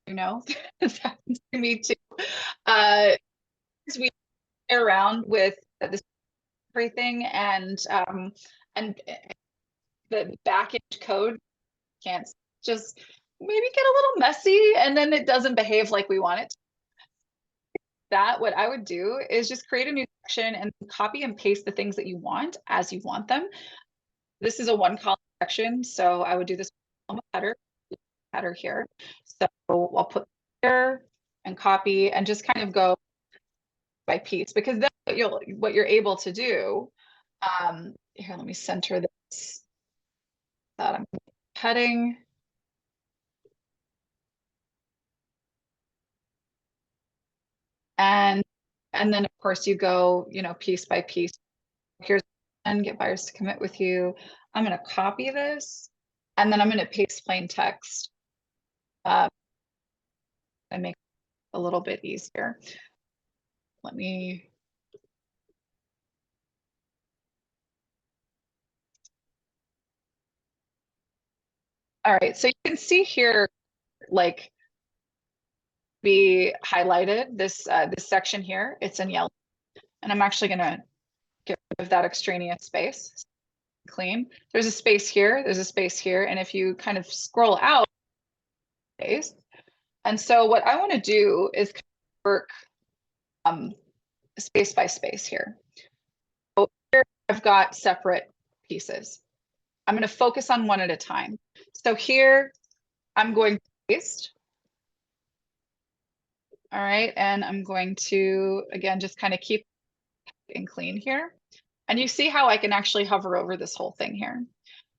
You know, this happens to me too. As we play around with this everything and the back end code can't just maybe get a little messy and then it doesn't behave like we want it to. That what I would do is just create a new section and copy and paste the things that you want as you want them. This is a one column section, so I would do this header here. So I'll put here and copy and just kind of go by piece, because then what you're able to do. Here, let me center this. That I'm heading. And then of course you go, piece by piece. Here's and get buyers to commit with you. I'm going to copy this and then I'm going to paste plain text and make it a little bit easier. Let me. All right, so you can see here, like, be highlighted this this section here. It's in yellow, and I'm actually going to get rid of that extraneous space. Clean. There's a space here. There's a space here, and if you kind of scroll out, space. And so what I want to do is work space by space here. So here I've got separate pieces. I'm going to focus on one at a time. So here I'm going to paste. All right, and I'm going to, again, just kind of keep and clean here. And you see how I can actually hover over this whole thing here.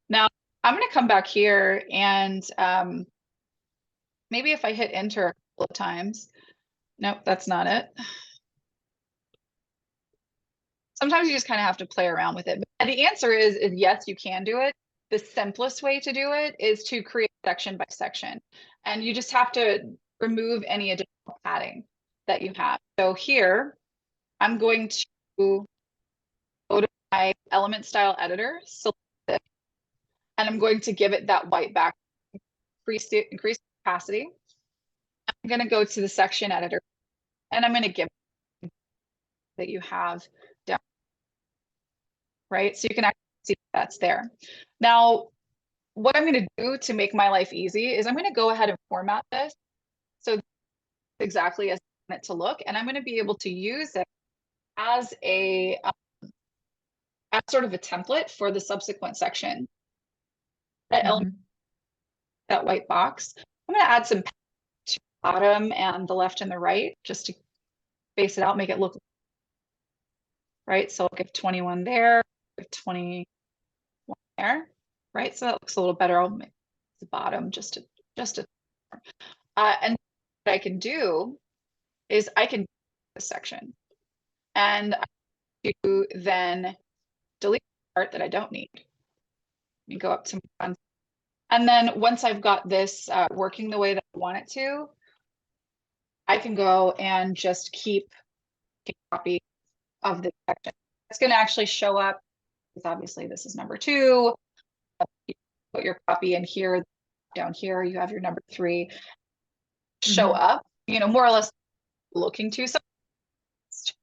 Now, I'm going to come back here and maybe if I hit enter a couple of times. Nope, that's not it. Sometimes you just kind of have to play around with it. But the answer is yes, you can do it. The simplest way to do it is to create section by section. And you just have to remove any additional padding that you have. So here, I'm going to go to my element style editor, select it, and I'm going to give it that white back, increase opacity. I'm going to go to the section editor and I'm going to give that you have down, right? So you can actually see that's there. Now, what I'm going to do to make my life easy is I'm going to go ahead and format this so exactly as I want it to look, and I'm going to be able to use it as a as sort of a template for the subsequent section. That element, that white box. I'm going to add some to the bottom and the left and the right just to space it out, make it look right. So I'll give 21 there, give 21 there, right? So that looks a little better. I'll make the bottom just a and what I can do is I can this section. And I do then delete the part that I don't need. Let me go up to my content. And then once I've got this working the way that I want it to, I can go and just keep a copy of the section. It's going to actually show up, because obviously this is number 2. You put your copy in here, down here you have your number 3. Show up, more or less looking to. So it's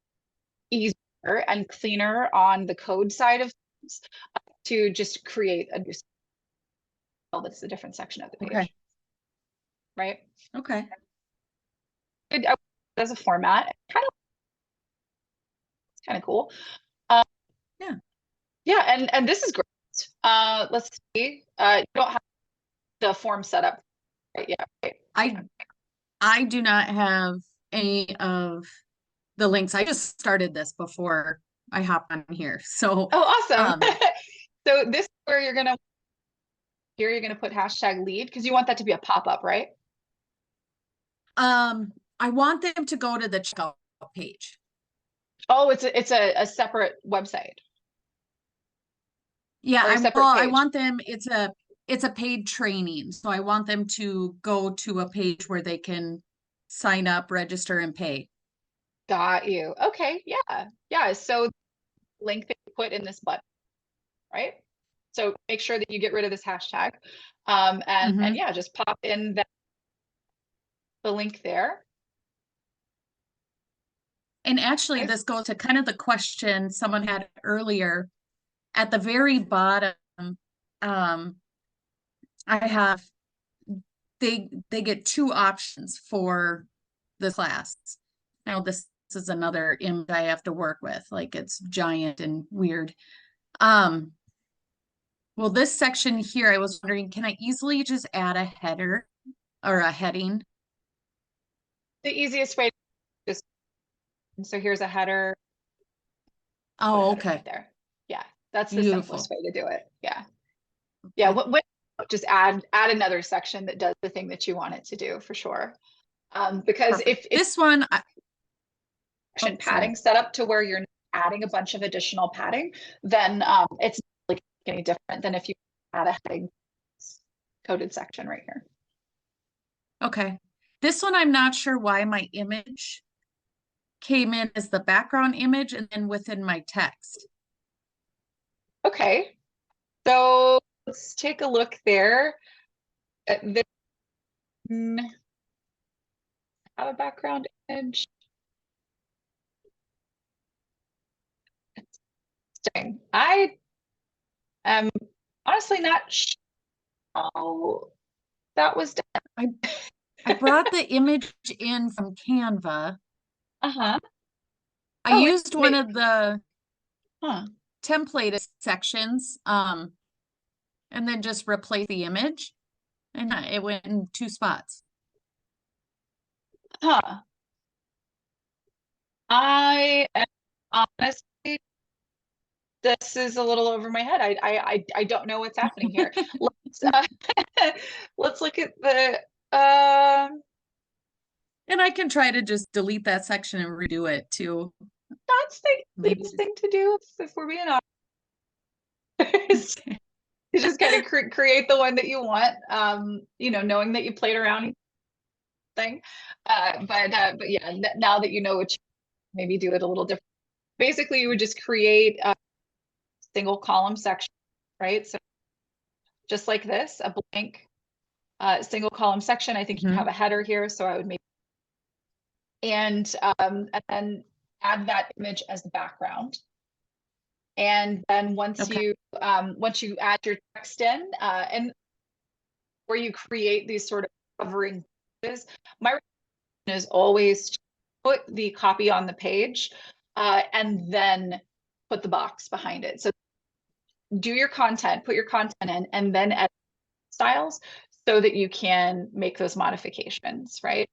easier and cleaner on the code side of things to just create a new that's a different section of the page. Okay. Right? Okay. As a format, it's kind of cool. Yeah. Yeah, and this is great. Let's see. You don't have the form set up right yet, right? I do not have any of the links. I just started this before I hop on here. So oh, awesome. So this is where you're gonna put hashtag lead, because you want that to be a pop-up, right? I want them to go to the checkout page. Oh, it's a separate website. Yeah, Or a separate I page. want them, it's a paid training. So I want them to go to a page where they can sign up, register, and pay. Got you. Okay, yeah. Yeah. So link that you put in this button, right? So make sure that you get rid of this hashtag. And yeah, just pop in the link there. And actually, this goes to kind of the question someone had earlier. At the very bottom, I have they get 2 options for the class. Now this is another image I have to work with, like it's giant and weird. Well, this section here, I was wondering, can I easily just add a header or a heading? The easiest way is, so here's a header. Oh, okay. Right there. Yeah, that's the simplest way to do it. Yeah. Yeah. What just add another section that does the thing that you want it to do, for sure. Because Perfect. if this one padding set up to where you're adding a bunch of additional padding, then it's not like any different than if you add a heading coded section right here. Okay. This one, I'm not sure why my image came in as the background image and then within my text. Okay. So let's take a look there. This have a background image. Interesting. I am honestly not sure how that was done. I brought the image in from Canva. Uh-huh. I used one of the templated sections, and then just replace the image, and it went in 2 spots. I am honestly, this is a little over my head. I don't know what's happening here. Let's look at the and I can try to just delete that section and redo it too. That's the easiest thing to do, if we're being honest. You just kind of create the one that you want, knowing that you played around thing. But yeah, now that you know what, maybe do it a little different. Basically, you would just create a single column section, right? So just like this, a blank single column section. I think you have a header here, so I would make, and then add that image as the background. And then once you add your text in, and where you create these sort of covering pages, my recommendation is always put the copy on the page and then put the box behind it. So do your content, put your content in, and then edit styles so that you can make those modifications, right?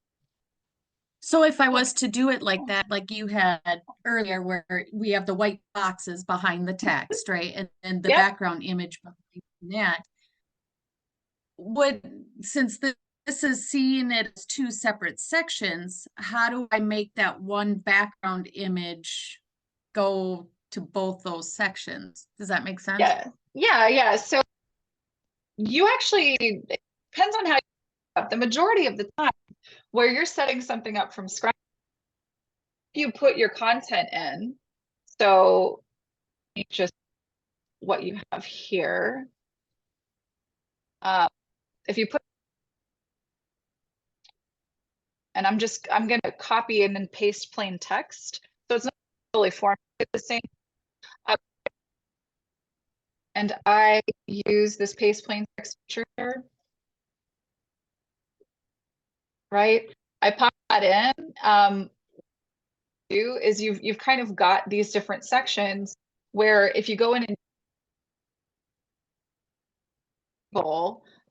So if I was to do it like that, like you had earlier, where we have the white boxes behind the text, right? And the background image behind that, since this this is seeing it as two separate sections, how do I make that one background image go to both those sections? Does that make sense? Yeah. So you actually, it depends on how you, the majority of the time where you're setting something up from scratch, you put your content in. So just what you have here. If you put, and I'm going to copy and then paste plain text. So it's not really formatted the same. And I use this paste plain text feature here, right? I pop that in. Do is you've kind of got these different sections where if you go in and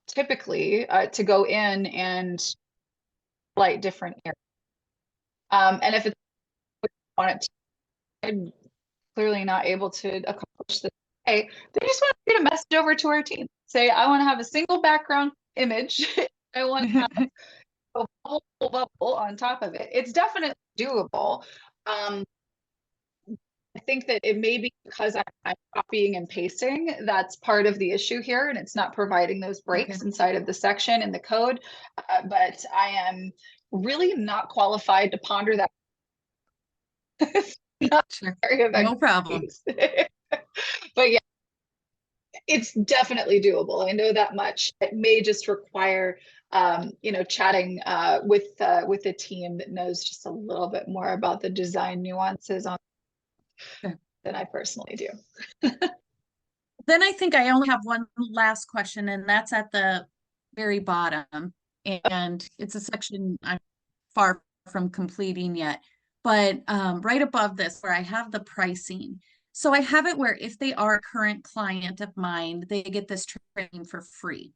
typically to go in and light different areas. And if it's on it, I'm clearly not able to accomplish this. They just want to get a message over to our team. Say, I want to have a single background image. I want to have a bubble on top of it. It's definitely doable. I think that it may be because I'm copying and pasting. That's part of the issue here, and it's not providing those breaks inside of the section in the code. But I am really not qualified to ponder that. Sure. No problem. But yeah, it's definitely doable. I know that much. It may just require chatting with a team that knows just a little bit more about the design nuances on than I personally do. Then I think I only have one last question, and that's at the very bottom. And it's a section I'm far from completing yet. But right above this, where I have the pricing. So I have it where if they are a current client of mine, they get this training for free.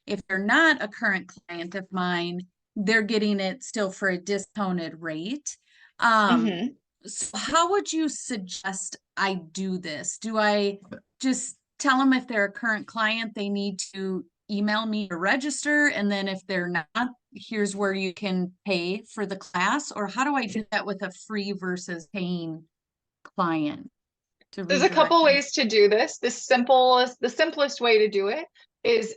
If they're not a current client of mine, they're getting it still for a discounted rate. So how would you suggest I do this? Do I just tell them if they're a current client, they need to email me to register, and then if they're not, here's where you can pay for the class? Or how do I do that with a free versus paying client? There's a couple ways to do this. The simplest way to do it is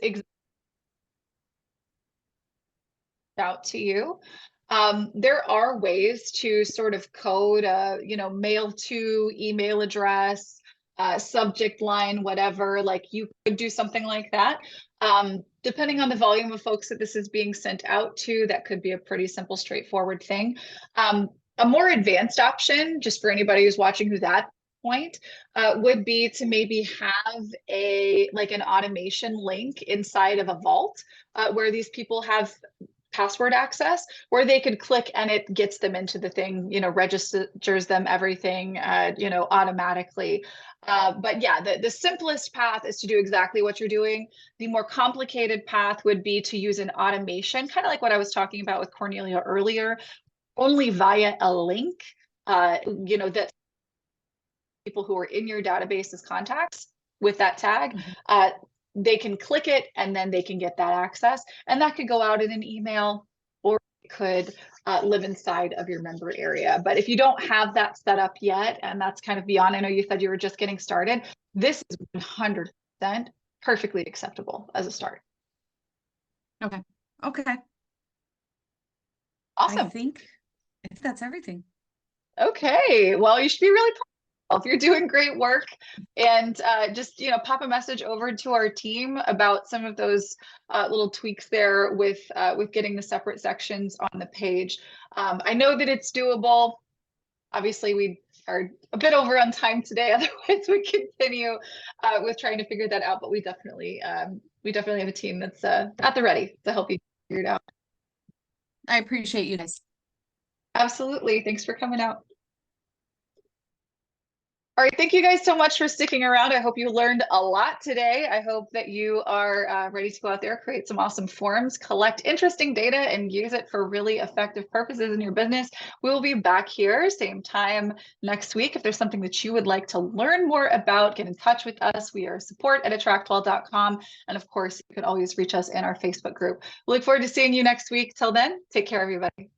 out to you. There are ways to sort of code mail to email address, subject line, whatever. Like you could do something like that. Depending on the volume of folks that this is being sent out to, that could be a pretty simple, straightforward thing. A more advanced option, just for anybody who's watching who's at point, would be to maybe have an automation link inside of a vault where these people have password access, where they could click and it gets them into the thing, registers them everything, automatically. But yeah, the simplest path is to do exactly what you're doing. The more complicated path would be to use an automation, kind of like what I was talking about with Cornelia earlier, only via a link, that people who are in your database as contacts with that tag, they can click it and then they can get that access. And that could go out in an email, or it could live inside of your member area. But if you don't have that set up yet, and that's kind of beyond, I know you said you were just getting started, this is 100% perfectly acceptable as a start. Okay. Awesome. I think that's everything. Okay. Well, you should be really proud if you're doing great work, and just pop a message over to our team about some of those little tweaks there with getting the separate sections on the page. I know that it's doable. Obviously, we are a bit over on time today. Otherwise, we continue with trying to figure that out. But we definitely have a team that's at the ready to help you figure it out. I appreciate you guys. Absolutely. Thanks for coming out. All right, thank you guys so much for sticking around. I hope you learned a lot today. I hope that you are ready to go out there, create some awesome forms, collect interesting data, and use it for really effective purposes in your business. We will be back here same time next week. If there's something that you would like to learn more about, get in touch with us. We are support@attractwell.com. And of course, you can always reach us in our Facebook group. We look forward to seeing you next week. Till then, take care, everybody.